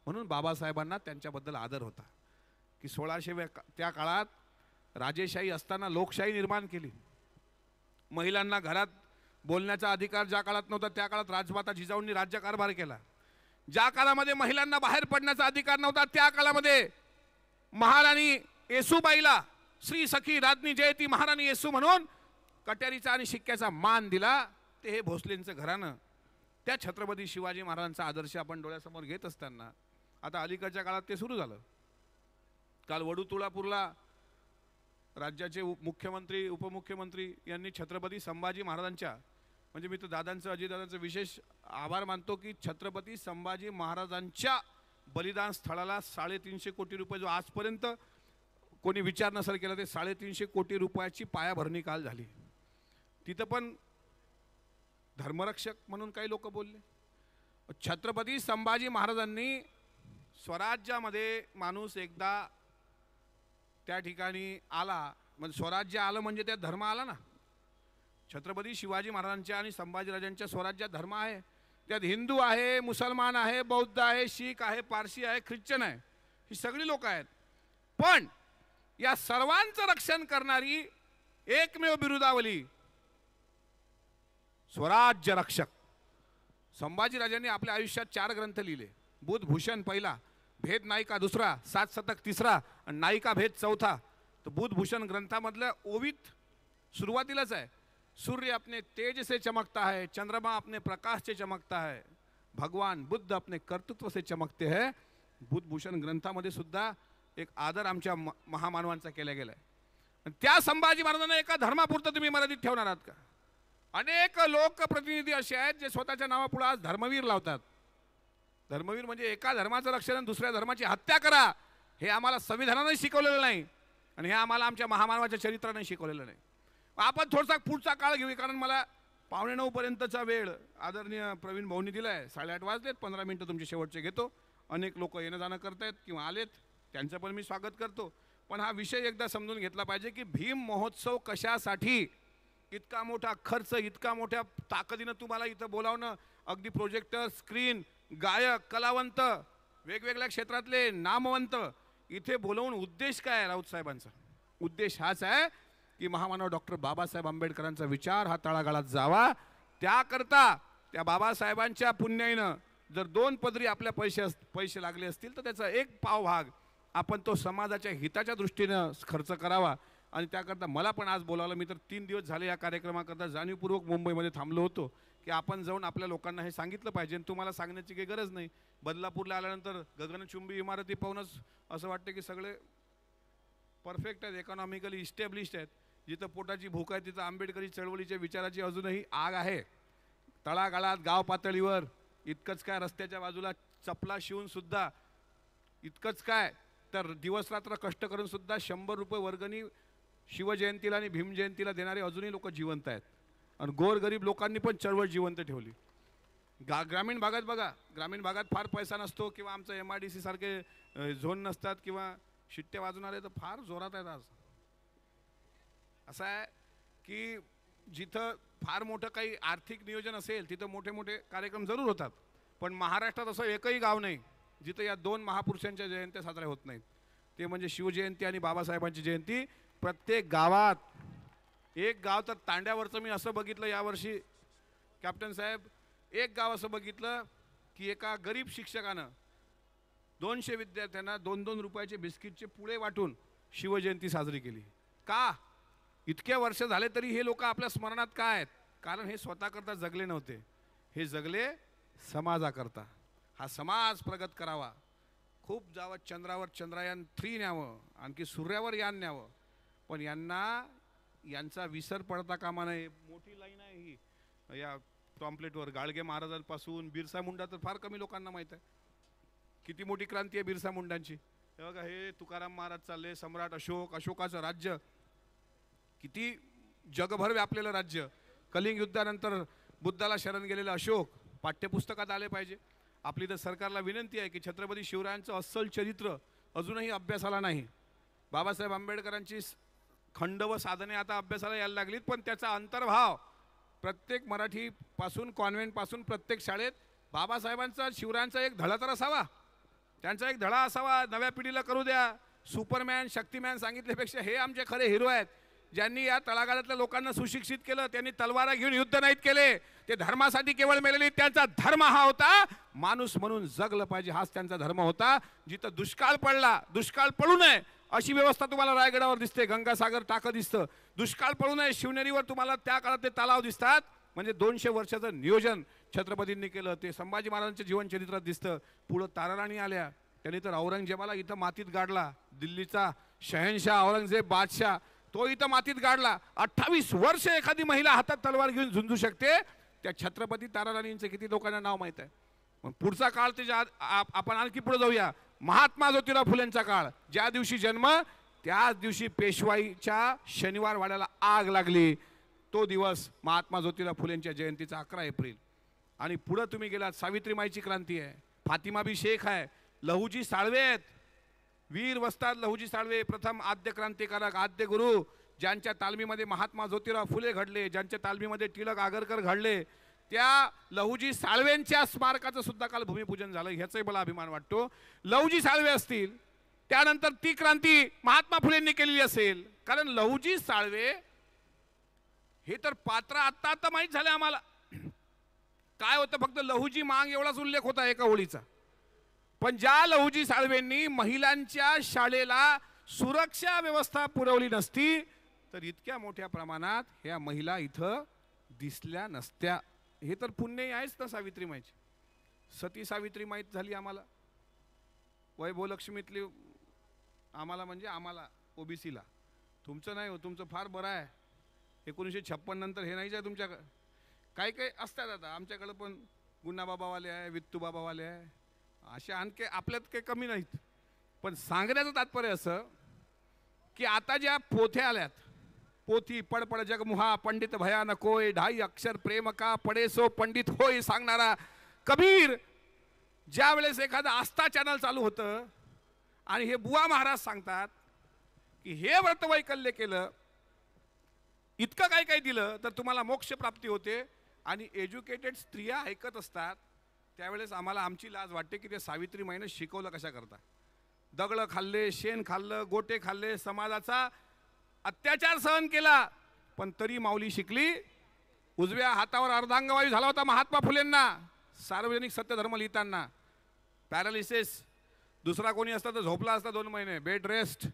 म्हणून बाबासाहेबांना त्यांच्याबद्दल आदर होता की 1600 त्या काळात राजेशाही असताना लोकशाही निर्माण केली. महिलांना घरात बोलण्याचा अधिकार ज्या काळात नव्हता त्या काळात राजमाता जिजाऊंनी राज्यकारभार केला. ज्या काळामध्ये महिलांना बाहेर पडण्याचा अधिकार नव्हता त्या काळामध्ये महाराणी येसूबाईला श्री सखी राज्ञी जयती महाराणी येसू म्हणून कट्यारीचा आणि शिक्क्याचा मान दिला. ते हे भोसलेंचं घराणं. त्या छत्रपती शिवाजी महाराजांचा आदर्श आपण डोळ्यासमोर घेत असताना आता अलीकडच्या काळात ते सुरू झालं. काल वडूतुळापूरला राज्याचे मुख्यमंत्री उपमुख्यमंत्री यांनी छत्रपती संभाजी महाराजांच्या, म्हणजे मी तर दादांचं अजितदादांचं विशेष आभार मानतो की छत्रपती संभाजी महाराजांच्या बलिदान स्थळाला 350 कोटी रुपये, जो आजपर्यंत कोणी विचार नसेल केला, ते 350 कोटी रुपयाची पायाभरणी काल झाली. तिथं पण धर्मरक्षक म्हणून काही लोक बोलले. छत्रपती संभाजी महाराजांनी स्वराज्यामध्ये माणूस एकदा त्या ठिकाणी आला, म्हणजे स्वराज्य आलं म्हणजे त्यात धर्म आला ना. छत्रपती शिवाजी महाराजांच्या आणि संभाजीराजांच्या स्वराज्यात धर्म आहे. त्यात हिंदू आहे, मुसलमान आहे, बौद्ध आहे, शीख आहे, पारसी आहे, ख्रिश्चन आहे, ही सगळी लोक आहेत. पण या सर्वांचं रक्षण करणारी एकमेव बिरुदावली स्वराज्य रक्षक. संभाजीराजांनी आपल्या आयुष्यात 4 ग्रंथ लिहिले. बुधभूषण पहिला, भेद नायिका दुसरा, 7 शतक तिसरा आणि नायिका भेद चौथा. तर बुधभूषण ग्रंथामधलं ओवीत सुरुवातीलाच आहे, सूर्य अपने तेज से चमकता है, चंद्रमा अपने प्रकाश से चमकता है, भगवान बुद्ध अपने कर्तृत्व से चमकते हैं. बुधभूषण ग्रंथामध्ये सुद्धा एक आदर आमच्या महामानवांचा केला गेलाय. त्या संभाजी महाराजांना एका धर्मापुरतं तुम्ही मर्यादित ठेवणार आहात का? अनेक लोकप्रतिनिधी असे आहेत जे स्वतःच्या नावापुढे आज धर्मवीर लावतात. धर्मवीर म्हणजे एका धर्माचं रक्षण आणि दुसऱ्या धर्माची हत्या करा, हे आम्हाला संविधानाने शिकवलेलं नाही आणि हे आम्हाला आमच्या महामानवाच्या चरित्राने शिकवलेलं नाही. आपण थोडासा पुढचा काळ घेऊ, कारण मला 8:45 पर्यंतचा वेळ आदरणीय प्रवीण भाऊंनी दिलाय. 8:30 वाजलेत, 15 मिनिटं तुमचे शेवटचे घेतो. अनेक लोक येणं जाणं करतायत किंवा आलेत, त्यांचं पण मी स्वागत करतो. पण हा विषय एकदा समजून घेतला पाहिजे की भीम महोत्सव कशासाठी, इतका मोठा खर्च, इतका मोठ्या ताकदीनं तुम्हाला इथं बोलावणं, अगदी प्रोजेक्टर, स्क्रीन, गायक, कलावंत, वेगवेगळ्या क्षेत्रातले नामवंत इथे बोलवून उद्देश काय आहे राऊत साहेबांचा? उद्देश हाच आहे की महामानव डॉक्टर बाबासाहेब आंबेडकरांचा विचार हा तळागाळात जावा. त्याकरता त्या बाबासाहेबांच्या पुण्याईनं जर 2 पदरी आपल्या पैसे लागले असतील तर त्याचा 1 पाव भाग आपण तो समाजाच्या हिताच्या दृष्टीनं खर्च करावा आणि त्याकरता मला पण आज बोलावलं. मी तर 3 दिवस झाले या कार्यक्रमाकरता जाणीवपूर्वक मुंबईमध्ये थांबलो होतो की आपण जाऊन आपल्या लोकांना हे सांगितलं पाहिजे. आणि तुम्हाला सांगण्याची काही गरज नाही. बदलापूरला आल्यानंतर गगनचुंबी इमारती पाहूनच असं वाटतं की सगळे परफेक्ट आहेत, इकॉनॉमिकली इस्टॅब्लिश्ड आहेत. जिथं पोटाची भूक आहे तिथं आंबेडकरी चळवळीच्या विचाराची अजूनही आग आहे. तळागाळात गाव पातळीवर इतकंच काय, रस्त्याच्या बाजूला चपला शिवून सुद्धा इतकंच काय, तर दिवसरात्र कष्ट करून सुद्धा 100 रुपये वर्गणी शिवजयंतीला आणि भीमजयंतीला देणारे अजूनही लोक जिवंत आहेत. आणि गोरगरीब लोकांनी पण चळवळ जिवंत ठेवली. ग्रामीण भागात बघा, ग्रामीण भागात फार पैसा नसतो किंवा आमचं MIDC सारखे झोन नसतात किंवा शिट्टे वाजवणारे तर फार जोरात आहेत. आज असं आहे की जिथं फार मोठं काही आर्थिक नियोजन असेल तिथं मोठे मोठे कार्यक्रम जरूर होतात. पण महाराष्ट्रात असं एकही गाव नाही जिथं या 2 महापुरुषांच्या जयंत्या साजऱ्या होत नाहीत. ते म्हणजे शिवजयंती आणि बाबासाहेबांची जयंती. प्रत्येक गावात, एक गाव तर तांड्यावरचं मी असं बघितलं यावर्षी कॅप्टन साहेब, एक गाव असं बघितलं की एका गरीब शिक्षकानं 200 विद्यार्थ्यांना 2-2 रुपयाचे बिस्किटचे पुडे वाटून शिवजयंती साजरी केली. का? इतके वर्ष झाले तरी हे लोक आपल्या स्मरणात का आहेत? कारण हे स्वतःकरता जगले नव्हते, हे जगले समाजाकरता. हा समाज प्रगत करावा, खूप जावं, चंद्रावर चंद्रयान 3 न्यावं, आणखी सूर्यावर यान न्यावं. पण यांचा विसर पडता कामा नये. मोठी लाईन आहे ही या पॉम्पलेटवर. गाडगे महाराजांपासून बिरसा मुंडा तर फार कमी लोकांना माहीत आहे. किती मोठी क्रांती आहे बिरसा मुंडांची. हे बघा, हे तुकाराम महाराज चालले, सम्राट अशोक, अशोकाचं राज्य, किती जगभर व्यापलेलं राज्य. कलिंग युद्धानंतर बुद्धाला शरण गेलेलं अशोक पाठ्यपुस्तकात आले पाहिजे. आपली तर सरकारला विनंती आहे की छत्रपती शिवरायांचं अस्सल चरित्र अजूनही अभ्यासाला नाही. बाबासाहेब आंबेडकरांची खंड व साधने आता अभ्यासाला यायला लागलीत, पण त्याचा अंतर्भाव प्रत्येक मराठीपासून कॉन्व्हेंटपासून प्रत्येक शाळेत बाबासाहेबांचा शिवरायांचा एक धडा तर असावा, त्यांचा एक धडा असावा. नव्या पिढीला करू द्या. सुपरमॅन शक्तिमॅन सांगितल्यापेक्षा हे आमचे खरे हिरो आहेत, ज्यांनी या तळागाळातल्या लोकांना सुशिक्षित केलं. त्यांनी तलवारा घेऊन युद्ध नाहीत केले, ते धर्मासाठी केवळ मेलेले. त्यांचा धर्म हा होता माणूस म्हणून जगलं पाहिजे, हाच त्यांचा धर्म होता. जिथं दुष्काळ पडला, दुष्काळ पडू नये अशी व्यवस्था तुम्हाला रायगडावर दिसते, गंगासागर टाकं दिसतं. दुष्काळ पडू नये शिवनेरीवर तुम्हाला त्या काळात ते तलाव दिसतात. म्हणजे 200 वर्षाचं नियोजन छत्रपतींनी केलं. ते संभाजी महाराजांच्या जीवनचरित्रात दिसतं. पुढं ताराराणी आल्या, त्यांनी तर औरंगजेबाला इथं मातीत गाडला. दिल्लीचा शहनशाह औरंगजेब बादशाह तो इथं मातीत गाडला. 28 वर्ष एखादी महिला हातात तलवार घेऊन झुंजू शकते. त्या छत्रपती ताराराणींचं किती लोकांना नाव माहीत आहे. पण पुढचा काळ त्याच्या आपण आणखी पुढे जाऊया. महात्मा ज्योतिराव फुलेंचा काळ. ज्या दिवशी जन्म त्याच दिवशी पेशवाईच्या शनिवार वाड्याला आग लागली. तो दिवस महात्मा ज्योतिराव फुलेंच्या जयंतीचा 11 एप्रिल. आणि पुढे तुम्ही गेलात, सावित्रीमाईची क्रांती आहे, फातिमा बी शेख आहे, लहुजी साळवे आहेत, वीर वस्ताद लहुजी साळवे, प्रथम आद्य क्रांतिकारक, आद्य गुरु, ज्यांच्या तालमीमध्ये महात्मा ज्योतिराव फुले घडले, ज्यांच्या तालमीमध्ये टिळक आगरकर घडले. त्या लहुजी साळवेंच्या स्मारकाचं सुद्धा काल भूमिपूजन झालं. ह्याचाही मला अभिमान वाटतो. लहुजी साळवे असतील, त्यानंतर ती क्रांती महात्मा फुलेंनी केलेली असेल. कारण लहुजी साळवे हे तर पात्र आत्ता आता माहीत झालं आम्हाला. काय होतं, फक्त लहुजी मांग एवढाच उल्लेख होता एका ओळीचा. पण ज्या लहुजी साळवेंनी महिलांच्या शाळेला सुरक्षा व्यवस्था पुरवली नसती तर इतक्या मोठ्या प्रमाणात ह्या महिला इथं दिसल्या नसत्या. हे तर पुण्य आहेच ना सावित्रीमाईची. सती सावित्री माहीत झाली आम्हाला, वैभवलक्ष्मीतली आम्हाला, म्हणजे आम्हाला ओबीसीला. तुमचं नाही हो, तुमचं फार बरं आहे. 1956 नंतर हे नाहीच आहे तुमच्याकडं. काही काही असतात आता आमच्याकडं, पण गुन्हाबाबावाले आहे, वित्तूबाबावाले आहे, असे आणखी आपल्यात काही कमी नाहीत. पण सांगण्याचं तात्पर्य असं की आता ज्या पोथ्या आल्यात, पोथी पडपड जगमुहा पंडित भया नकोय, 2.5 अक्षर प्रेम का पडे सो पंडित होय सांगणारा कबीर. ज्या वेळेस एखादं आस्था चॅनल चालू होतं आणि हे बुवा महाराज सांगतात की हे व्रतवैकल्य केलं, इतकं काय काय दिलं तर तुम्हाला मोक्ष प्राप्ती होते, आणि एज्युकेटेड स्त्रिया ऐकत असतात, त्यावेळेस आम्हाला आमची लाज वाटते की ते सावित्रीमाईनं शिकवलं कशा करता. दगडं खाल्ले, शेण खाल्लं, गोटे खाल्ले, समाजाचा अत्याचार सहन केला, पण तरी माऊली शिकली. उजव्या हातावर अर्धांगवायू झाला होता महात्मा फुलेंना सार्वजनिक सत्यधर्म लिहिताना. पॅरालिसिस, दुसरा कोणी असता तर झोपला असता 2 महिने, बेड रेस्ट.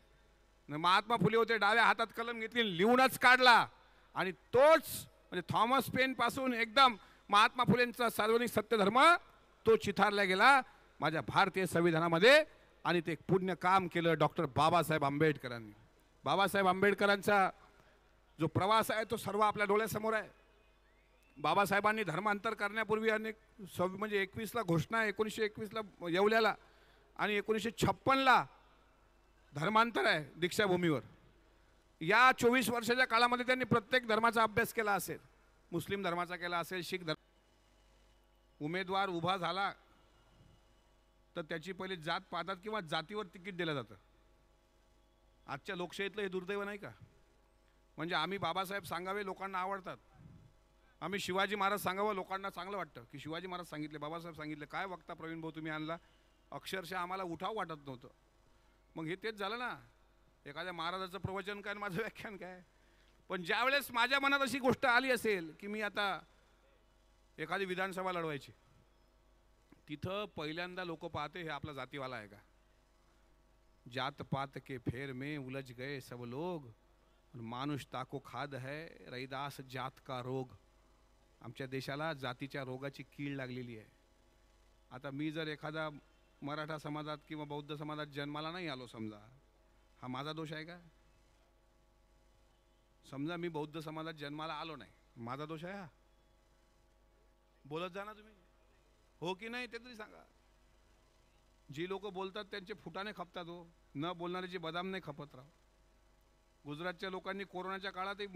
महात्मा फुले होते, डाव्या हातात कलम घेतली, लिहूनच काढला. आणि तोच म्हणजे थॉमस पेन पासून एकदम महात्मा फुलेंचा सार्वजनिक सत्यधर्म तो चिथारला गेला माझ्या भारतीय संविधानामध्ये. आणि ते पुण्य काम केलं डॉक्टर बाबासाहेब आंबेडकरांनी. बाबासाहेब आंबेडकरांचा जो प्रवास आहे तो सर्व आपल्या डोळ्यासमोर आहे. बाबासाहेबांनी धर्मांतर करण्यापूर्वी अनेक म्हणजे 21ला घोषणा, 1921ला येवल्याला आणि 1956ला धर्मांतर आहे दीक्षाभूमीवर. या 24 वर्षाच्या काळामध्ये त्यांनी प्रत्येक धर्माचा अभ्यास केला असेल. मुस्लिम धर्माचा केला असेल, शीख धर्म. उमेदवार उभा झाला तर त्याची पहिली जात पाहतात किंवा जातीवर तिकीट दिलं जातं. आजच्या लोकशाहीतलं हे दुर्दैव नाही का? म्हणजे आम्ही बाबासाहेब सांगावे लोकांना आवडतात, आम्ही शिवाजी महाराज सांगावं लोकांना चांगलं वाटतं की शिवाजी महाराज सांगितले, बाबासाहेब सांगितले. काय वक्ता प्रवीण भाऊ तुम्ही आणला, अक्षरशः आम्हाला उठाव वाटत नव्हतं. मग हे तेच झालं ना, एखाद्या महाराजाचं प्रवचन काय, माझं व्याख्यान काय. पण ज्यावेळेस माझ्या मनात अशी गोष्ट आली असेल की मी आता एखादी विधानसभा लढवायची, तिथं पहिल्यांदा लोक पाहते हे आपला जातीवाला आहे का. जात पात के फेर में उलझ गए सब लोग, मानुष ताको खाद है रैदास जात का रोग. आमच्या देशाला जातीच्या रोगाची कीड लागलेली आहे. आता मी जर एखादा मराठा समाजात किंवा बौद्ध समाजात जन्माला नाही आलो समजा, हा माझा दोष आहे का? समजा मी बौद्ध समाजात जन्माला आलो नाही, माझा दोष आहे हा? बोलत जा ना तुम्ही, हो की नाही ते तरी सांगा. जी लोक बोलतात त्यांचे फुटाने खपतात हो, न बोलणाऱ्याचे बदाम नाही खपत राव. गुजरातच्या लोकांनी कोरोनाच्या काळात एक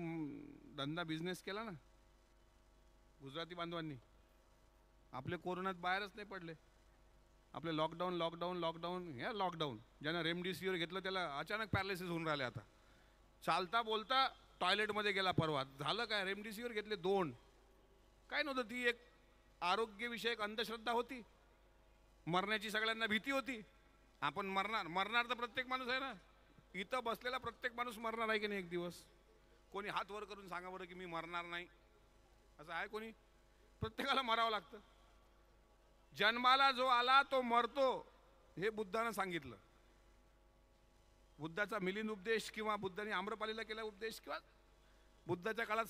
धंदा बिझनेस केला ना, गुजराती बांधवांनी. आपले कोरोनात बाहेरच नाही पडले. आपले लॉकडाऊन लॉकडाऊन लॉकडाऊन ह्या लॉकडाऊन. ज्यांना रेमडेसिवीर घेतलं त्याला अचानक पॅरालिसिस होऊन राहिले. आता चालता बोलता टॉयलेटमध्ये गेला परवा. झालं काय? रेमडेसिवीर घेतले 2. काय नव्हतं, ती एक आरोग्यविषयक अंधश्रद्धा होती. मरण्याची सगळ्यांना भीती होती. आपण मरणार मरणार तर प्रत्येक माणूस आहे ना, इथं बसलेला प्रत्येक माणूस मरणार आहे की नाही एक दिवस. कोणी हात वर करून सांगा बरं की मी मरणार नाही, असं आहे कोणी? प्रत्येकाला मरावं लागतं. जन्माला जो आला तो मरतो हे बुद्धानं सांगितलं. बुद्धाचा मिलिंद उपदेश किंवा बुद्धाने आम्रपालीला केला उपदेश किंवा बुद्धाच्या काळात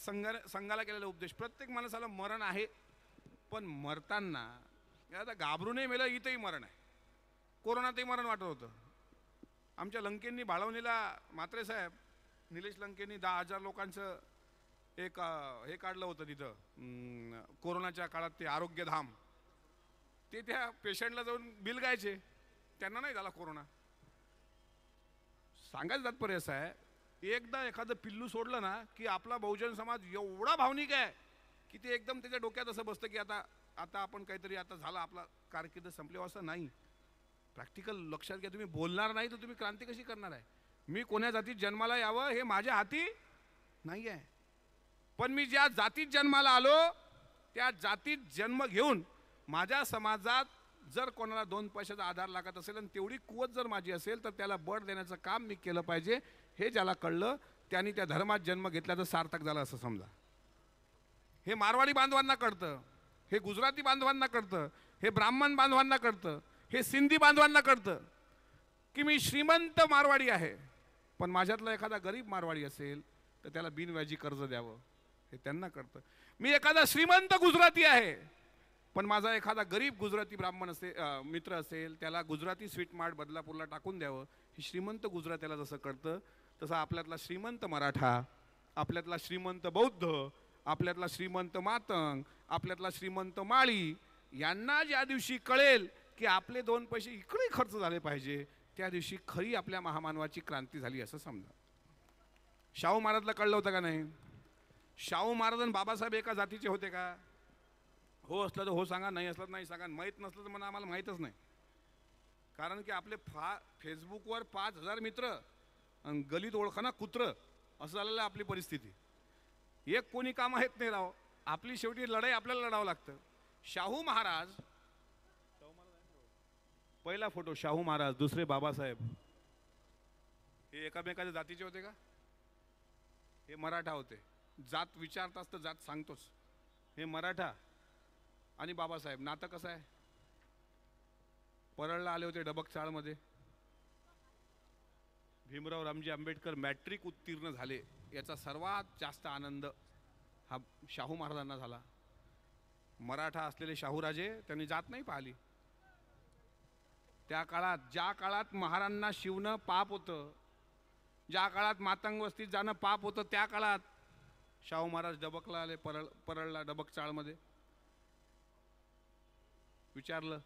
संघाला केलेला उपदेश, प्रत्येक माणसाला मरण आहे. पण मरताना आता घाबरूनही मेलं, इथंही मरण आहे. कोरोनातही मरण वाटत होतं. आमच्या लंकेंनी बाळवणीला म्हात्रे साहेब निलेश लंकेंनी 10,000 लोकांचं एक हे काढलं होतं तिथं कोरोनाच्या काळात, ते आरोग्यधाम. ते त्या पेशंटला जाऊन बिल गायचे, त्यांना नाही झाला कोरोना. सांगायचं तात्पर्य असं आहे, एकदा एखादं पिल्लू सोडलं ना की आपला बहुजन समाज एवढा भावनिक आहे की ते एकदम त्याच्या डोक्यात असं बसतं की आता आता आपण काहीतरी आता झालं, आपला कारकीर्द संपली. असं नाही. प्रॅक्टिकल लक्षात घ्या, तुम्ही बोलणार नाही तर तुम्ही क्रांती कशी करणार आहे? मी कोण्या जातीत जन्माला यावं हे माझ्या हाती नाही आहे. पण मी ज्या जातीत जन्माला आलो त्या जातीत जन्म घेऊन माझ्या समाजात जर कोणाला 2 पैशाचा आधार लागत असेल आणि तेवढी कुवत जर माझी असेल तर त्याला बळ देण्याचं काम मी केलं पाहिजे. हे ज्याला कळलं त्यांनी त्या धर्मात जन्म घेतल्याचं सार्थक झालं असं समजा. हे मारवाडी बांधवांना कळतं, हे गुजराती बांधवांना कळतं, हे ब्राह्मण बांधवांना कळतं, हे सिंधी बांधवांना कळतं की मी श्रीमंत मारवाडी आहे. पण माझ्यातला एखादा गरीब मारवाडी असेल तर त्याला बिनव्याजी कर्ज द्यावं हे त्यांना कळतं. मी एखादा श्रीमंत गुजराती आहे पण माझा एखादा गरीब गुजराती ब्राह्मण असेल मित्र असेल त्याला गुजराती स्वीट मार्ट बदलापूरला टाकून द्यावं हे श्रीमंत गुजरात्याला जसं कळतं, तसं आपल्यातला श्रीमंत मराठा, आपल्यातला श्रीमंत बौद्ध, आपल्यातला श्रीमंत मातंग, आपल्यातला श्रीमंत माळी यांना ज्या दिवशी कळेल की आपले 2 पैसे इकडे खर्च झाले पाहिजे त्या दिवशी खरी आपल्या महामानवाची क्रांती झाली असं समजा. शाहू महाराजला कळलं होतं का नाही? शाहू महाराज आणि बाबासाहेब एका जातीचे होते का? हो असलं तर हो सांगा, नाही असलं तर नाही सांगा. माहीत नसलं तर म्हणा आम्हाला माहीतच नाही. कारण की आपले फेसबुकवर 5,000 मित्र आणि गलीत ओळखा कुत्र असं झालेलं आहे आपली परिस्थिती. एक कोणी काम येत नाही राव. आपली शेवटी लढाई आपल्याला लढावं लागतं. शाहू महाराज, पहिला फोटो शाहू महाराज, दुसरे बाबासाहेब, हे एकामेकाच्या जातीचे होते का? हे मराठा होते. जात विचारताच तर जात सांगतोच. हे मराठा आणि बाबासाहेब नातं कसं आहे? परळला आले होते डबक चाळमध्ये, भीमराव रामजी आंबेडकर मॅट्रिक उत्तीर्ण झाले याचा सर्वात जास्त आनंद हा शाहू महाराजांना झाला. मराठा असलेले शाहूराजे त्यांनी जात नाही पाहिली. त्या काळात, ज्या काळात महाराजांना शिवणं पाप होतं, ज्या काळात मातंग वस्तीत जाणं पाप होतं, त्या काळात शाहू महाराज डबकला आले. परळला डबक चाळमध्ये. विचारलं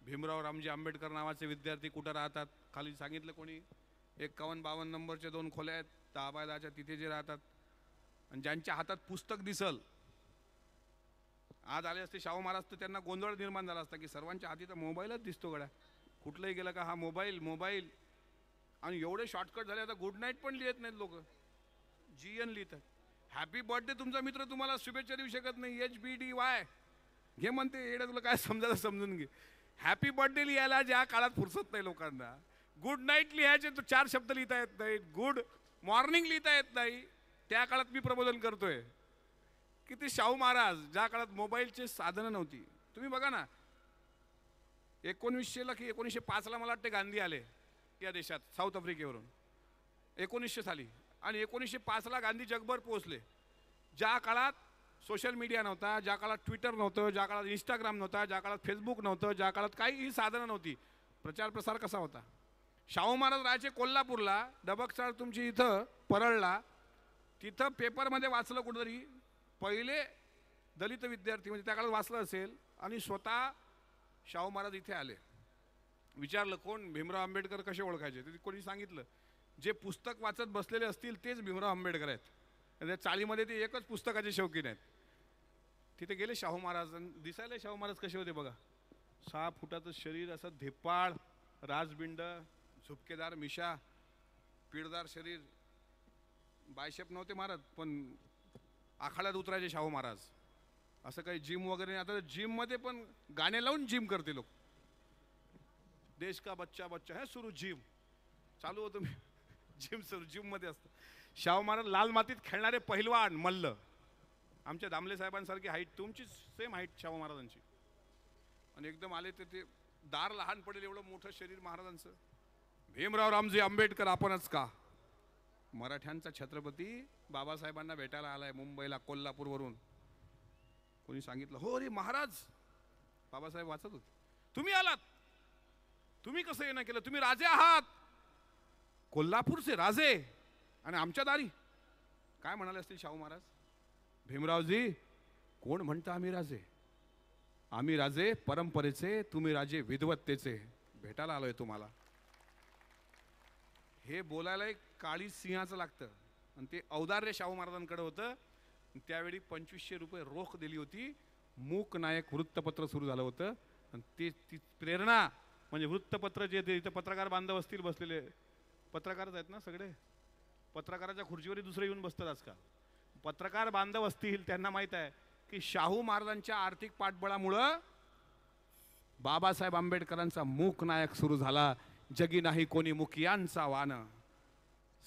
भीमराव रामजी आंबेडकर नावाचे विद्यार्थी कुठं राहतात. खाली सांगितलं कोणी 51-52 नंबरच्या 2 खोल्या आहेत 10x10च्या, तिथे जे राहतात. आणि ज्यांच्या हातात पुस्तक दिसल, आज आले असते शाहू महाराज तर त्यांना गोंधळ निर्माण झाला असता की सर्वांच्या हाती तर मोबाईलच दिसतो गड्या, कुठलंही गेलं का हा मोबाईल. आणि एवढे शॉर्टकट झाले आता गुड नाईट पण लिहित नाहीत लोक, GN लिहितात. हॅपी बर्थडे तुमचा मित्र तुम्हाला शुभेच्छा देऊ शकत नाही, HBDY घे म्हणते. येड्या तुला काय समजायला समजून घे. हॅपी बर्थडे लिहायला ज्या काळात फुरसत नाही लोकांना, गुड नाईट लिहायचे तो 4 शब्द लिहिता येत नाही, गुड मॉर्निंग लिहिता येत नाही, त्या काळात मी प्रबोधन करतोय की ते शाहू महाराज ज्या काळात मोबाईलचे साधनं नव्हती. तुम्ही बघा ना, 1900ला की 1905ला मला वाटते गांधी आले या देशात साऊथ आफ्रिकेवरून 1900 साली. आणि 1905ला गांधी जगभर पोहोचले. ज्या काळात सोशल मीडिया नव्हता, ज्या काळात ट्विटर नव्हतं, ज्या काळात इंस्टाग्राम नव्हता, ज्या काळात फेसबुक नव्हतं, ज्या काळात काहीही साधनं नव्हती, प्रचार प्रसार कसा होता. शाहू महाराज राहायचे कोल्हापूरला, डबकचाळ तुमची इथं परळला. तिथं पेपरमध्ये वाचलं कुठंतरी, पहिले दलित विद्यार्थी म्हणजे त्या काळात वाचलं असेल, आणि स्वतः शाहू महाराज इथे आले. विचारलं कोण भीमराव आंबेडकर कसे ओळखायचे, ते कोणी सांगितलं जे पुस्तक वाचत बसलेले असतील तेच भीमराव आंबेडकर आहेत. त्या चाळीमध्ये ते एकच पुस्तकाचे शौकीन आहेत. तिथे गेले शाहू महाराज. दिसायला शाहू महाराज कसे होते बघा, 6 फुटाचं शरीर, असं धिप्पाड, राजबिंड, झुपकेदार मिशा, पिळदार शरीर, बायशेप नव्हते मारत पण आखाड्यात उतरायचे शाहू महाराज. असं काही जिम वगैरे नाही. आता जिममध्ये पण गाणे लावून जिम करते लोक. देश का बच्चा बच्चा है सुरू जिम चालू होतं, जिम सुरू, जिममध्ये असतं. शाहू महाराज लाल मातीत खेळणारे पहिलवान मल्ल. आमच्या दामले साहेबांसारखी हाईट, तुमची सेम हाईट शाहू महाराजांची. आणि एकदम आले तर ते दार लहान पडेल एवढं मोठं शरीर महाराजांचं. भीमराव रामजी आंबेडकर आपणच का, मराठ्यांचा छत्रपती बाबासाहेबांना भेटायला आलाय मुंबईला कोल्हापूरवरून. कोणी सांगितलं हो रे महाराज. बाबासाहेब वाचत होते. तुम्ही आलात, तुम्ही कसं येणं केलं, तुम्ही राजे आहात, कोल्हापूरचे राजे आणि आमच्या दारी. काय म्हणाले असतील शाहू महाराज. भीमरावजी कोण म्हणता आम्ही राजे, आम्ही राजे परंपरेचे, तुम्ही राजे विद्वत्तेचे. भेटायला आलोय तुम्हाला. हे बोलायला एक काळी सिंहाचं लागतं. आणि ते औदार्य शाहू महाराजांकडे होतं. त्यावेळी 2500 रुपये रोख दिली होती. मूक नायक वृत्तपत्र सुरू झालं होतं. आणि ती प्रेरणा म्हणजे वृत्तपत्र जे इथं पत्रकार बांधव असतील बसलेले, पत्रकारच आहेत ना सगळे, पत्रकाराच्या खुर्चीवर दुसरे येऊन बसतात आजकाल. पत्रकार बांधव असतील त्यांना माहीत आहे की शाहू महाराजांच्या आर्थिक पाठबळामुळं बाबासाहेब आंबेडकरांचा मूक नायक सुरू झाला. जगी नाही कोणी मुखियांचा वान,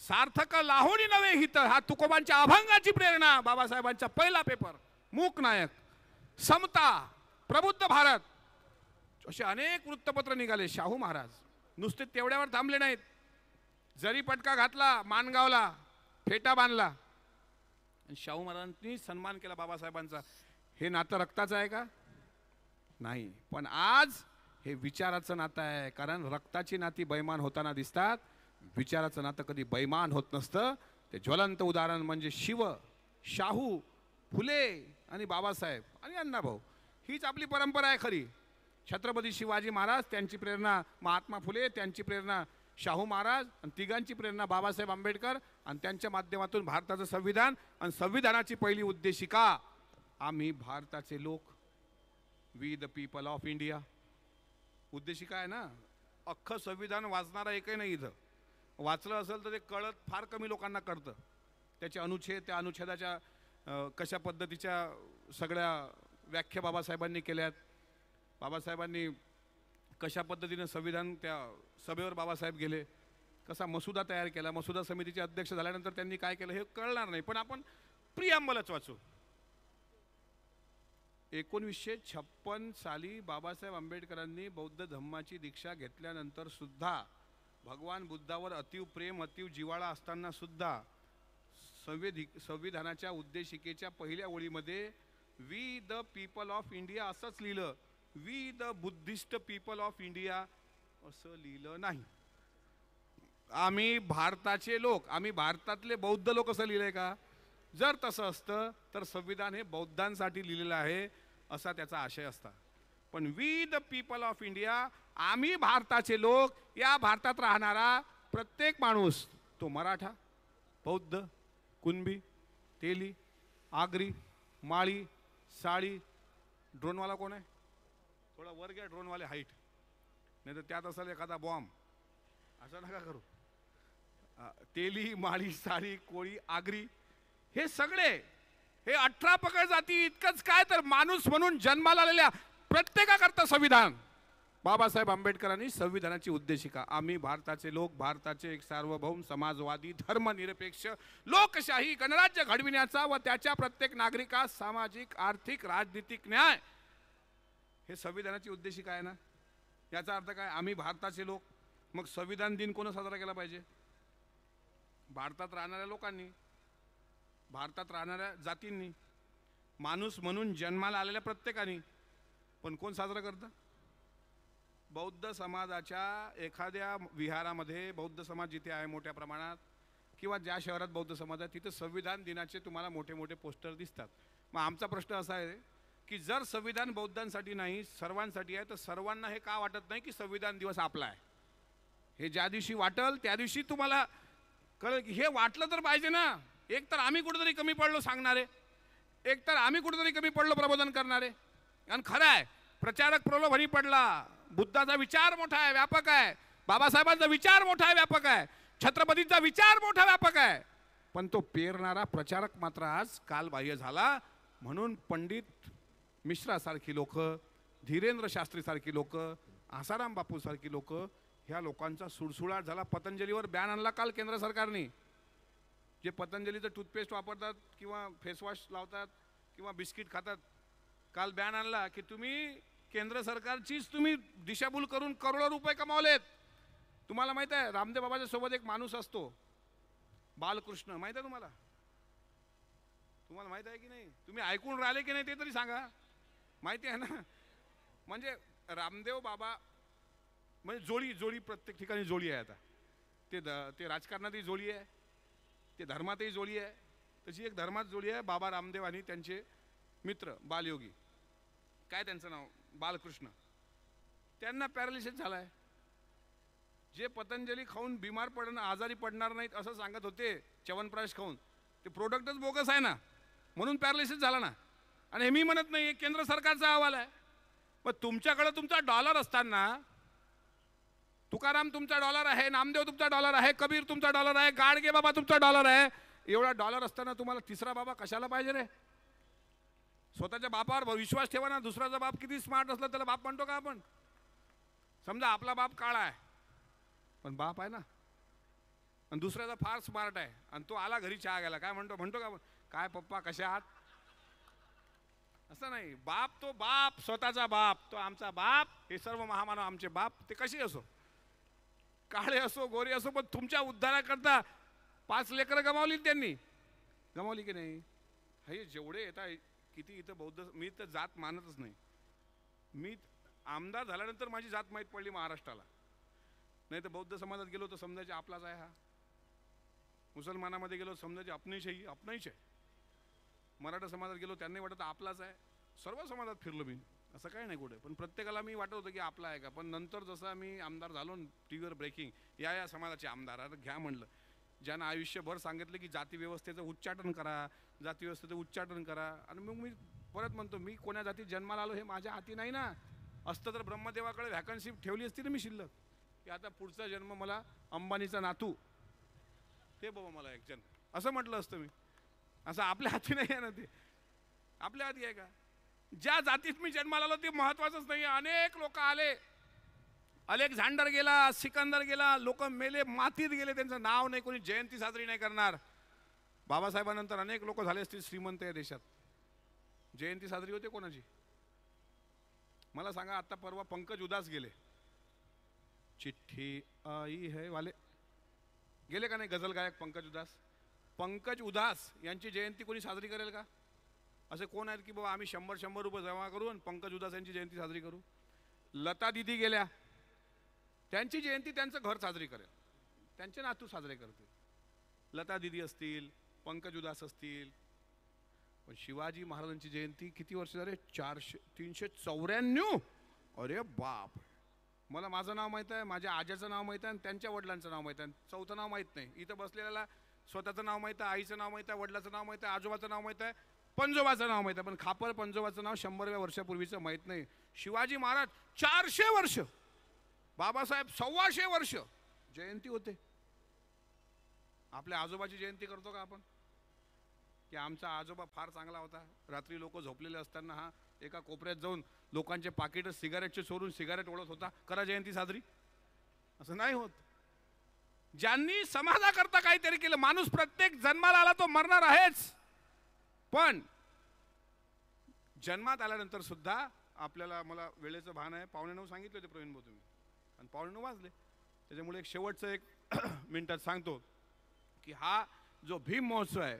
सार्थक लाहोणी नवे हित. हा तुकोबांच्या अभंगाची प्रेरणा. बाबासाहेबांचा पहिला पेपर मूक नायक, समता, प्रबुद्ध भारत, असे अनेक वृत्तपत्र निघाले. शाहू महाराज नुसते तेवढ्यावर थांबले नाहीत. जरी पटका घातला, मानगावला फेटा बांधला आणि शाहू महाराजांनी सन्मान केला बाबासाहेबांचा. हे नातं रक्ताचं आहे का? नाही. पण आज हे विचाराचं नातं आहे. कारण रक्ताची नाती बैमान होताना दिसतात, विचाराचं नातं कधी बैमान होत नसतं. ते ज्वलंत उदाहरण म्हणजे शिव, शाहू, फुले आणि बाबासाहेब आणि अण्णाभाऊ. हीच आपली परंपरा आहे खरी. छत्रपती शिवाजी महाराज त्यांची प्रेरणा, महात्मा फुले त्यांची प्रेरणा, शाहू महाराज आणि तिघांची प्रेरणा बाबासाहेब आंबेडकर. आणि त्यांच्या माध्यमातून भारताचं संविधान आणि संविधानाची पहिली उद्देशिका आम्ही भारताचे लोक, we the people of India. उद्देशिका आहे ना. अख्खं संविधान वाचणारा एकही नाही इथं. वाचलं असेल तर ते कळत फार कमी लोकांना कळतं. त्याचे अनुच्छेद, त्या अनुच्छेदाच्या कशा पद्धतीच्या सगळ्या व्याख्या बाबासाहेबांनी केल्यात. बाबासाहेबांनी कशा पद्धतीने संविधान, त्या सभेवर बाबासाहेब गेले, कसा मसुदा तयार केला, मसुदा समितीचे अध्यक्ष झाल्यानंतर त्यांनी काय केलं हे कळणार नाही. पण आपण प्रियांबलच वाचू. 1956 साली बाबासाहेब आंबेडकरांनी बौद्ध धम्माची दीक्षा घेतल्यानंतर सुद्धा भगवान बुद्धावर अतीव प्रेम अतीव जिव्हाळा असताना सुद्धा संविधानाच्या उद्देशिकेच्या पहिल्या ओळीमध्ये we the people of India असंच लिहिलं, we the Buddhist people of India असं लिहिलं नाही. आम्ही भारताचे लोक, आम्ही भारतातले बौद्ध लोक असं लिहिलंय का? जर तसं असतं तर संविधान हे बौद्धांसाठी लिहिलेलं आहे असा त्याचा आशय असता. पण we the people of India, आम्ही भारताचे लोक, या भारतात राहणारा प्रत्येक माणूस, तो मराठा, बौद्ध, कुणबी, तेली, आगरी, माळी, साळी. ड्रोनवाला कोण आहे? थोडा वर घ्या ड्रोनवाले, हाईट, नाही तर त्यात असेल एखादा बॉम्ब. असं नका करू. तेली, माळी, साळी, कोळी, आगरी, हे सगळे, हे 18 पगड जाती. इतकंच काय तर माणूस म्हणून जन्माला आलेल्या प्रत्येकाकरता संविधान. बाबासाहेब आंबेडकरांनी संविधानाची उद्देशिका, आम्ही भारताचे लोक, भारताचे एक सार्वभौम समाजवादी धर्मनिरपेक्ष लोकशाही गणराज्य घडविण्याचा व त्याच्या प्रत्येक नागरिकास सामाजिक आर्थिक राजनीतिक न्याय, हे संविधानाची उद्देशिका आहे ना. याचा अर्थ काय? आम्ही भारताचे लोक. मग संविधान दिन कोण साजरा केला पाहिजे? भारतात राहणाऱ्या लोकांनी, भारतात राहणाऱ्या जातींनी, माणूस म्हणून जन्माला आलेल्या प्रत्येकाने. पण कोण साजरा करतं? बौद्ध समाजाच्या एखाद्या विहारामध्ये, बौद्ध समाज जिथे आहे मोठ्या प्रमाणात, किंवा ज्या शहरात बौद्ध समाज आहे तिथे संविधान दिनाचे तुम्हाला मोठे मोठे पोस्टर दिसतात. मग आमचा प्रश्न असा आहे की जर संविधान बौद्धांसाठी नाही सर्वांसाठी आहे, तर सर्वांना हे का वाटत नाही की संविधान दिवस आपला आहे? हे ज्या दिवशी वाटल त्या दिवशी तुम्हाला कळेल की हे वाटलं तर पाहिजे ना. एक तर आम्ही कुठेतरी कमी पडलो सांगणारे, एक तर आम्ही कुठेतरी कमी पडलो प्रबोधन करणारे. आणि खरं आहे, प्रचारक प्रलोभनी पडला. बुद्धाचा विचार मोठा आहे, व्यापक आहे. बाबासाहेबांचा विचार मोठा आहे, व्यापक आहे. छत्रपतींचा विचार मोठा व्यापक आहे. पण तो पेरणारा प्रचारक मात्र आज कालबाह्य झाला. म्हणून पंडित मिश्रासारखी लोक, धीरेंद्र शास्त्री सारखी लोक, आसाराम बापू सारखी लोक, ह्या लोकांचा सुळसुळाट झाला. पतंजलीवर बॅन आणला काल केंद्र सरकारने. जे पतंजलीचं टूथपेस्ट वापरतात किंवा फेसवॉश लावतात किंवा बिस्किट खातात, काल बॅन आणला की तुम्ही केंद्र सरकारचीच तुम्ही दिशाभूल करून करोडो रुपये कमावलेत. तुम्हाला माहित आहे रामदेव बाबाच्या सोबत एक माणूस असतो, बालकृष्ण, माहित आहे तुम्हाला? तुम्हाला माहित आहे की नाही? तुम्ही ऐकून राहिले की नाही ते तरी सांगा. माहिती आहे ना? म्हणजे रामदेव बाबा म्हणजे जोडी जोडी, प्रत्येक ठिकाणी जोडी आहे. आता ते राजकारणातही जोडी आहे, ते धर्मातही जोडी आहे. तशी एक धर्मात जोडी आहे बाबा रामदेव आणि त्यांचे मित्र बालयोगी, काय त्यांचं नाव, बालकृष्ण. त्यांना पॅरालिसिस झालाय. जे पतंजली खाऊन बिमार पडणं, आजारी पडणार नाहीत असं सांगत होते च्यवनप्राश खाऊन, ते प्रोडक्टच बोगस आहे ना, म्हणून पॅरालिसिस झाला ना. आणि हे मी म्हणत नाही, केंद्र सरकारचा अहवाल आहे. मग तुमच्याकडे तुमचा डॉलर असताना, तुकाराम तुमचा डॉलर आहे, नामदेव तुमचा डॉलर आहे, कबीर तुमचा डॉलर आहे, गाडगे बाबा तुमचा डॉलर आहे, एवढा डॉलर असताना तुम्हाला तिसरा बाबा कशाला पाहिजे रे? स्वतःच्या बापावर विश्वास ठेवा ना. दुसऱ्याचा बाप किती स्मार्ट असला त्याला बाप म्हणतो का आपण? समजा आपला बाप काळा आहे पण बाप आहे ना, आणि दुसऱ्याचा फार स्मार्ट आहे आणि तो आला घरी चहा घ्यायला, काय म्हणतो का आपण? काय पप्पा कशा आहात? असं नाही. बाप तो बाप, स्वतःचा बाप, तो आमचा बाप. हे सर्व महामानव आमचे बाप, ते कशी असो, काळे असो गोरे असो, पण तुमच्या उद्धाराकरता 5 लेकरं गमावली त्यांनी. गमावली की नाही? हे जेवढे येतात किती इथं बौद्ध, मी तर जात मानतच नाही. मी आमदार झाल्यानंतर माझी जात माहीत पडली महाराष्ट्राला. नाही तर बौद्ध समाजात गेलो तर समजायचे आपलाच आहे हा, मुसलमानामध्ये गेलो समजायचे आपणीच आहे, मराठा समाजात गेलो त्यांनी वाटत आपलाच आहे. सर्व समाजात फिरलो मी, असं काही नाही कुठे, पण प्रत्येकाला मी वाटत होतं की आपला आहे का. पण नंतर जसं मी आमदार झालो, टी व्हीवर ब्रेकिंग, या समाजाचे आमदार, आता घ्या म्हणलं. ज्यांना आयुष्यभर सांगितलं की जाती व्यवस्थेचं उच्चाटन करा, जाती व्यवस्थेचं उच्चाटन करा, आणि मग मी परत म्हणतो, मी कोण्या जातीत जन्माला आलो हे माझ्या हाती नाही ना. असतं तर ब्रह्मदेवाकडे व्हॅकन्सी ठेवली असती ना मी शिल्लक, की आता पुढचा जन्म मला अंबानीचा नातू ते बाबा मला एक जन्म, असं म्हटलं असतं मी. असं आपल्या हाती नाही आहे ना, ते आपल्या हाती आहे का? ज्या जातीत मी जन्माला आलो ते महत्वाचंच नाही. अनेक लोक आले, अलेक्झांडर गेला, सिकंदर गेला, लोक मेले, मातीत गेले, त्यांचं नाव नाही, कोणी जयंती साजरी नाही करणार. बाबासाहेबांनंतर अनेक लोक झाले असतील श्रीमंत या देशात, जयंती साजरी होते कोणाची? मला सांगा. आता परवा पंकज उदास गेले, चिठ्ठी आई है वाले गेले का नाही? गझल गायक पंकज उदास यांची जयंती कोणी साजरी करेल का? असे कोण आहेत की बाबा आम्ही 100 रुपये जमा करू आणि पंकज उदास यांची जयंती साजरी करू? लता दिदी गेल्या, त्यांची जयंती त्यांचं घर साजरी करेल, त्यांचे नातू साजरे करतील. लता दिदी असतील, पंकज उदास असतील. पण शिवाजी महाराजांची जयंती किती वर्ष झाले? 394. अरे बाप. मला माझं नाव माहीत आहे, माझ्या आज्याचं नाव माहीत आहे आणि त्यांच्या वडिलांचं नाव माहीत आहे, चौथं नाव माहीत नाही. इथं बसलेल्याला स्वतःचं नाव माहीत आहे, आईचं नाव माहीत आहे, वडिलाचं नाव माहीत आहे, आजोबाचं नाव माहीत आहे, पंजोबाचं नाव माहीत आहे, पण खापर पंजोबाचं नाव 100व्या वर्षापूर्वीचं माहीत नाही. शिवाजी महाराज 400 वर्ष, बाबासाहेब 125 वर्ष जयंती होते. आपल्या आजोबाची जयंती करतो का आपण? की आमचा आजोबा फार चांगला होता, रात्री लोक झोपलेले असताना हा एका कोपऱ्यात जाऊन लोकांचे पाकिट सिगारेटचे चोरून सिगारेट ओढत होता, करा जयंती साजरी? असं नाही होत. ज्यांनी समाजाकरता काहीतरी केलं, माणूस प्रत्येक जन्माला आला तो मरणार आहेच, पण जन्मात आल्यानंतर सुद्धा आपल्याला, मला वेळेचं भान आहे, 8:45 सांगितले होते प्रवीण भाऊ तुम्ही, आणि 8:45 वाजले. त्याच्यामुळे एक शेवटचं एक मिनिटात सांगतो की हा जो भीम महोत्सव आहे,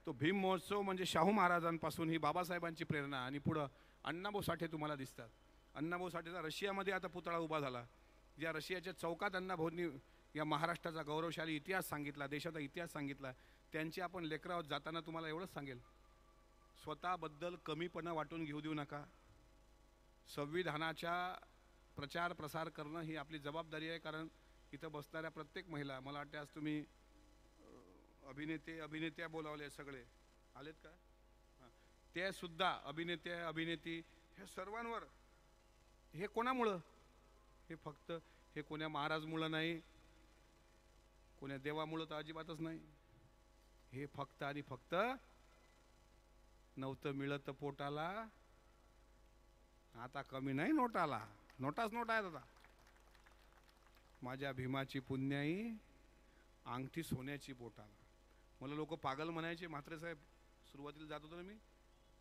तो भीम महोत्सव म्हणजे शाहू महाराजांपासून ही बाबासाहेबांची प्रेरणा, आणि पुढं अण्णाभाऊ साठे तुम्हाला दिसतात. अण्णाभाऊ साठेचा रशियामध्ये आता पुतळा उभा झाला. ज्या रशियाच्या चौकात अण्णाभाऊंनी या महाराष्ट्राचा गौरवशाली इतिहास सांगितला, देशाचा इतिहास सांगितला, त्यांची आपण लेकरावर जाताना तुम्हाला एवढंच सांगेल, स्वतःबद्दल कमीपणा वाटून घेऊ देऊ नका. संविधानाच्या प्रचार प्रसार करणं ही आपली जबाबदारी आहे. कारण इथं बसणाऱ्या प्रत्येक महिला, मला वाटते आज तुम्ही अभिनेत्या बोलावले, सगळे आलेत का? ते सुद्धा अभिनेते अभिनेती, हे सर्वांवर, हे कोणामुळं? हे कोण्या महाराजमुळं नाही, कोण्या देवामुळं तर अजिबातच नाही. हे फक्त आणि फक्त नव्हतं मिळत पोटाला, आता कमी नाही नोटाला, नोटाच नोट आहेत आता. माझ्या भीमाची पुण्याई, अंगठी सोन्याची बोटाला. मला लोक पागल म्हणायचे. म्हात्रे साहेब सुरुवातीला जात होतो ना मी,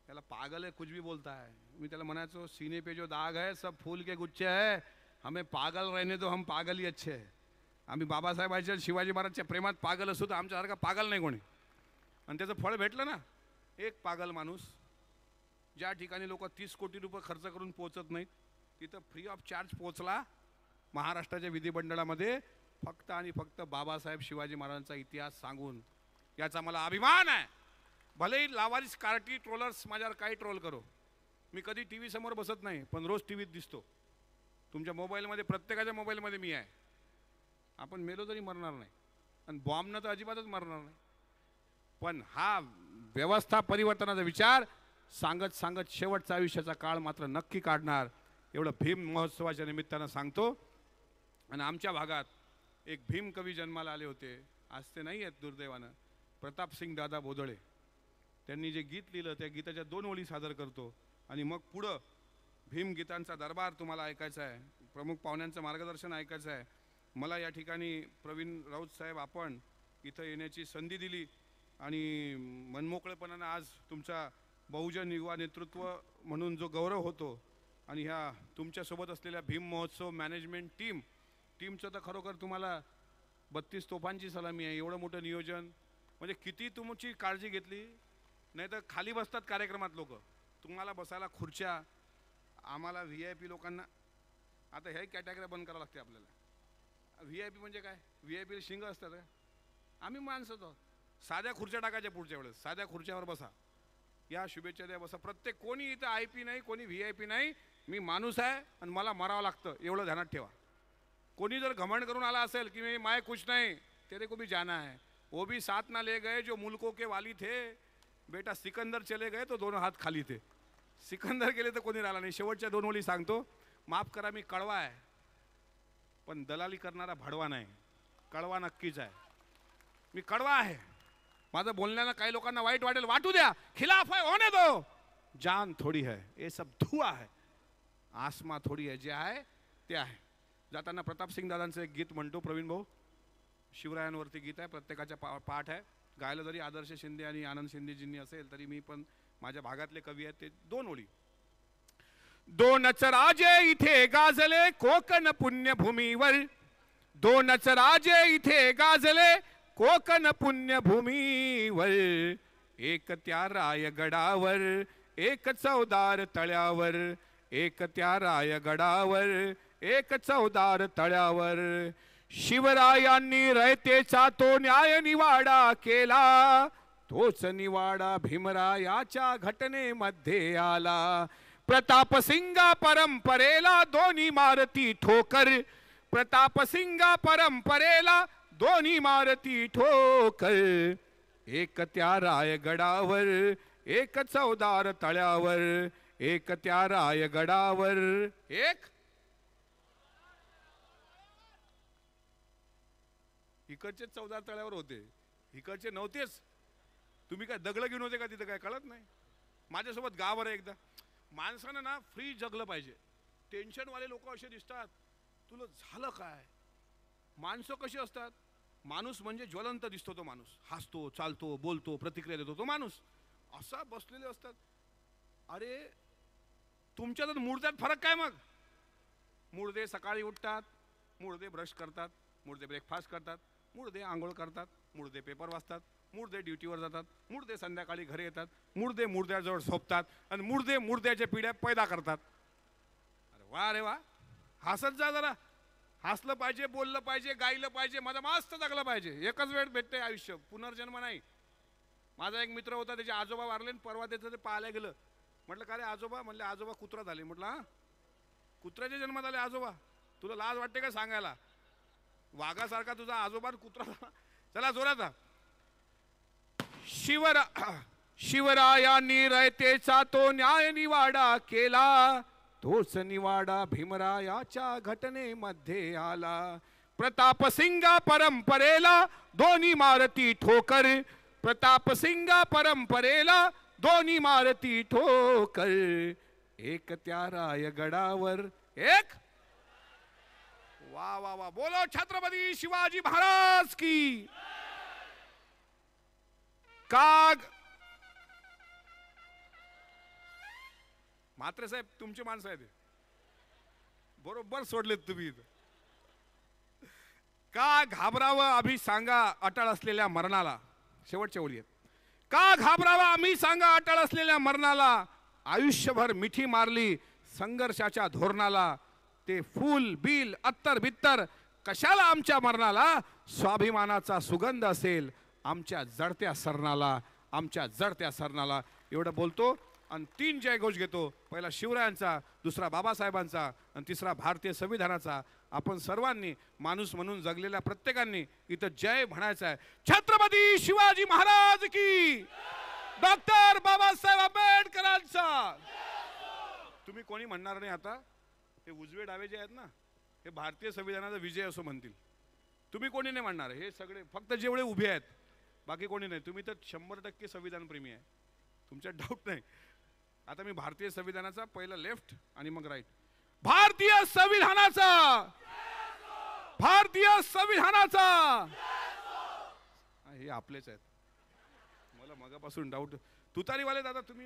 त्याला पागल है कुछ भी बोलता है. मी त्याला म्हणायचो, सीने पे जो दाग है सब फूल के गुच्छे है, हमें पागल रहने दो, हम पागल ही अच्छे है. आम्ही बाबासाहेबांच्या शिवाजी महाराजच्या प्रेमात पागल असू, तर आमच्यासारखा पागल नाही कोणी. आणि त्याचं फळ भेटलं ना. एक पागल माणूस, ज्या ठिकाणी लोक 30 कोटी रुपये खर्च करून पोहोचत नाहीत, तिथं फ्री ऑफ चार्ज पोहोचला महाराष्ट्राच्या विधिमंडळामध्ये, फक्त आणि फक्त बाबासाहेब शिवाजी महाराजांचा इतिहास सांगून. याचा मला अभिमान आहे. भलेही लावारिस कार्टी ट्रोलर्स माझ्यावर काही ट्रोल करो, मी कधी TV समोर बसत नाही, पण रोज टीव्हीत दिसतो. तुमच्या मोबाईलमध्ये, प्रत्येकाच्या मोबाईलमध्ये मी आहे. आपण मेलो तरी मरणार नाही, आणि बॉम्बनं तर अजिबातच मरणार नाही. पण हा व्यवस्था परिवर्तनाचा विचार सांगत सांगत शेवटचा आयुष्याचा काळ मात्र नक्की काढणार, एवढं भीम महोत्सवाच्या निमित्तानं सांगतो. आणि आमच्या भागात एक भीम कवी जन्माला आले होते, आज ते नाही आहेत दुर्दैवानं, प्रतापसिंग दादा बोदळे. त्यांनी जे गीत लिहिलं, त्या गीताच्या 2 ओळी सादर करतो, आणि मग पुढं भीमगीतांचा दरबार तुम्हाला ऐकायचा आहे, प्रमुख पाहुण्यांचं मार्गदर्शन ऐकायचं आहे. मला या ठिकाणी प्रवीण राऊत साहेब, आपण इथं येण्याची संधी दिली, आणि मनमोकळेपणानं आज तुमचा बहुजन युवा नेतृत्व म्हणून जो गौरव होतो, आणि ह्या तुमच्यासोबत असलेल्या भीम महोत्सव मॅनेजमेंट टीमचं तर खरोखर तुम्हाला 32 तोफांची सलामी आहे. एवढं मोठं नियोजन, म्हणजे किती तुमची काळजी घेतली. नाही तर खाली बसतात कार्यक्रमात लोक, तुम्हाला बसायला खुर्च्या, आम्हाला VIP लोकांना. आता ह्या कॅटेगरी बंद करावं लागते आपल्याला. VIP म्हणजे काय? VIP शिंग असतात का? आम्ही माणसं आहोत. साध्या खुर्च्या टाकायच्या पुढच्या वेळेस, साध्या खुर्च्यावर बसा, या शुभेच्छा द्या, बसा. प्रत्येक कोणी इथं IP नाही, कोणी VIP नाही, मी माणूस आहे आणि मला मरावं लागतं, एवढं ध्यानात ठेवा. कोणी जर घमंड करून आला असेल की मैं कुछ नहीं, तेरे को भी जाना है, वो भी साथ ना ले गए जो मुल्कों के वाली थे, बेटा सिकंदर चले गए तो दोनों हात खाली थे. सिकंदर गेले तर कोणी राहिला नाही. शेवटच्या 2 ओळी सांगतो, माफ करा मी कळवा आहे, पण दलाली करणारा भडवा नाही. कळवा नक्कीच आहे, मी कड़वा आहे. माझं बोलण्यानं काही लोकांना वाईट वाटेल, वाटू द्या, खिलाफ है होने दो. जान थोड़ी है, ये सब धुआं है, आसमा थोड़ी है, जे आहे ते आहे. जाताना प्रतापसिंग दादांचं एक गीत म्हणतो प्रवीण भाऊ, शिवरायांवरती गीत आहे, प्रत्येकाच्या पाठ आहे. गायलं जरी आदर्श शिंदे आणि आनंद शिंदेजींनी असेल, तरी मी पण माझ्या भागातले कवी आहेत ते 2 ओळी. 2च राजे इथे गाजले कोकण पुण्यभूमीवर, दोनच राजे इथे गाजले कोकण पुण्यभूमीवर, एक त्या रायगडावर एक चौदार तळ्यावर, एक त्या रायगडावर एक चौदार तळ्यावर. शिवरायांनी रयतेचा तो न्याय निवाडा केला, तोच निवाडा भीमरायाच्या घटनेमध्ये आला. प्रतापसिंगा परंपरेला दोन्ही मारती ठोकर, प्रतापसिंगा परंपरेला दोन्ही मारती ठोकर. एक त्या रायगडावर एक चौदार तळ्यावर, एक त्या रायगडावर एक. इकडचे चौदार तळ्यावर होते, इकडचे नव्हतेच. तुम्ही काय दगड घेऊन होते का तिथं? काय कळत नाही. माझ्यासोबत गावावर एकदा माणसानं ना फ्री जगलं पाहिजे. टेन्शनवाले लोक असे दिसतात, तुला झालं काय? माणसं कशी असतात? माणूस म्हणजे ज्वलंत दिसतो तो माणूस, हसतो, चालतो, बोलतो, प्रतिक्रिया देतो तो माणूस. असा बसलेले असतात. अरे तुमच्यात मुर्द्यात फरक काय मग? मुर्दे सकाळी उठतात, मुर्दे ब्रश करतात, मुर्दे ब्रेकफास्ट करतात, मुर्दे आंघोळ करतात, मुर्दे पेपर वाचतात, मुर्दे ड्युटीवर जातात, मुर्दे संध्याकाळी घरी येतात, मुर्दे मुर्द्याजवळ झोपतात आणि मुर्दे मुर्द्याच्या पिढ्या पैदा करतात. अरे वा रे वा, हसत जा जरा. हसलं पाहिजे, बोललं पाहिजे, गायलं पाहिजे, माझा मस्त जगलं पाहिजे. एकच वेळ भेटते आयुष्य, पुनर्जन्म नाही. माझा एक मित्र होता, त्याचे आजोबा वारले, परवा त्याचं ते पाहायला गेलं. म्हटलं का रे आजोबा? म्हणले आजोबा कुत्रा झाले. म्हटलं हा, कुत्र्याच्या जन्मात आले आजोबा? तुला लाज वाटते का सांगायला? वाघासारखा तुझा आजोबा कुत्रा. चला जोरात. शिवरायांनी रयतेचा तो न्याय निवाडा केला, तोच निवाडा भीमरायाच्या घटनेमध्ये आला. प्रतापसिंगा परंपरेला दोन्ही मारती ठोकर, प्रतापसिंगा परंपरेला दोन्ही मारती ठोकर. एक त्या रायगडावर एक. वा वा वा, बोलो छत्रपती शिवाजी महाराज की. काग मात्र साहेब तुमची माणसं आहेत, बरोबर सोडलेत तुम्ही. का घाबरावं आम्ही सांगा अटळ असलेल्या मरणाला. शेवटच्या ओळी आहेत. का घाबरावं आम्ही सांगा अटळ असलेल्या मरणाला, आयुष्यभर मिठी मारली संघर्षाच्या धोरणाला. ते फूल बिल अत्तर बित्तर कशाला आमच्या मरणाला, स्वाभिमानाचा सुगंध असेल आमच्या जडत्या सरणाला, आमच्या जडत्या सरणाला. एवढं बोलतो आणि 3 जयघोष घेतो. पहिला शिवरायांचा, दुसरा बाबासाहेबांचा आणि तिसरा भारतीय संविधानाचा. आपण सर्वांनी माणूस म्हणून जगलेल्या प्रत्येकांनी इथं जय म्हणायचं आहे. छत्रपती शिवाजी महाराज की, डॉक्टर बाबासाहेब आंबेडकरांचा. तुम्ही कोणी म्हणणार नाही आता, हे उजवे डावे जे आहेत ना, हे भारतीय संविधानाचा विजय असं म्हणतील. तुम्ही कोणी नाही म्हणणार. हे सगळे फक्त जेवढे उभे आहेत, बाकी कोणी नाही. तुम्ही तर 100% संविधान प्रेमी आहे, तुमच्यात डाऊट नाही. आता मी भारतीय संविधानाचा पहिला लेफ्ट आणि मग राईट. भारतीय संविधानाचा, भारतीय संविधानाचा. हे आपलेच आहेत. मला मगापासून डाऊट. तुतारीवाले दादा तुम्ही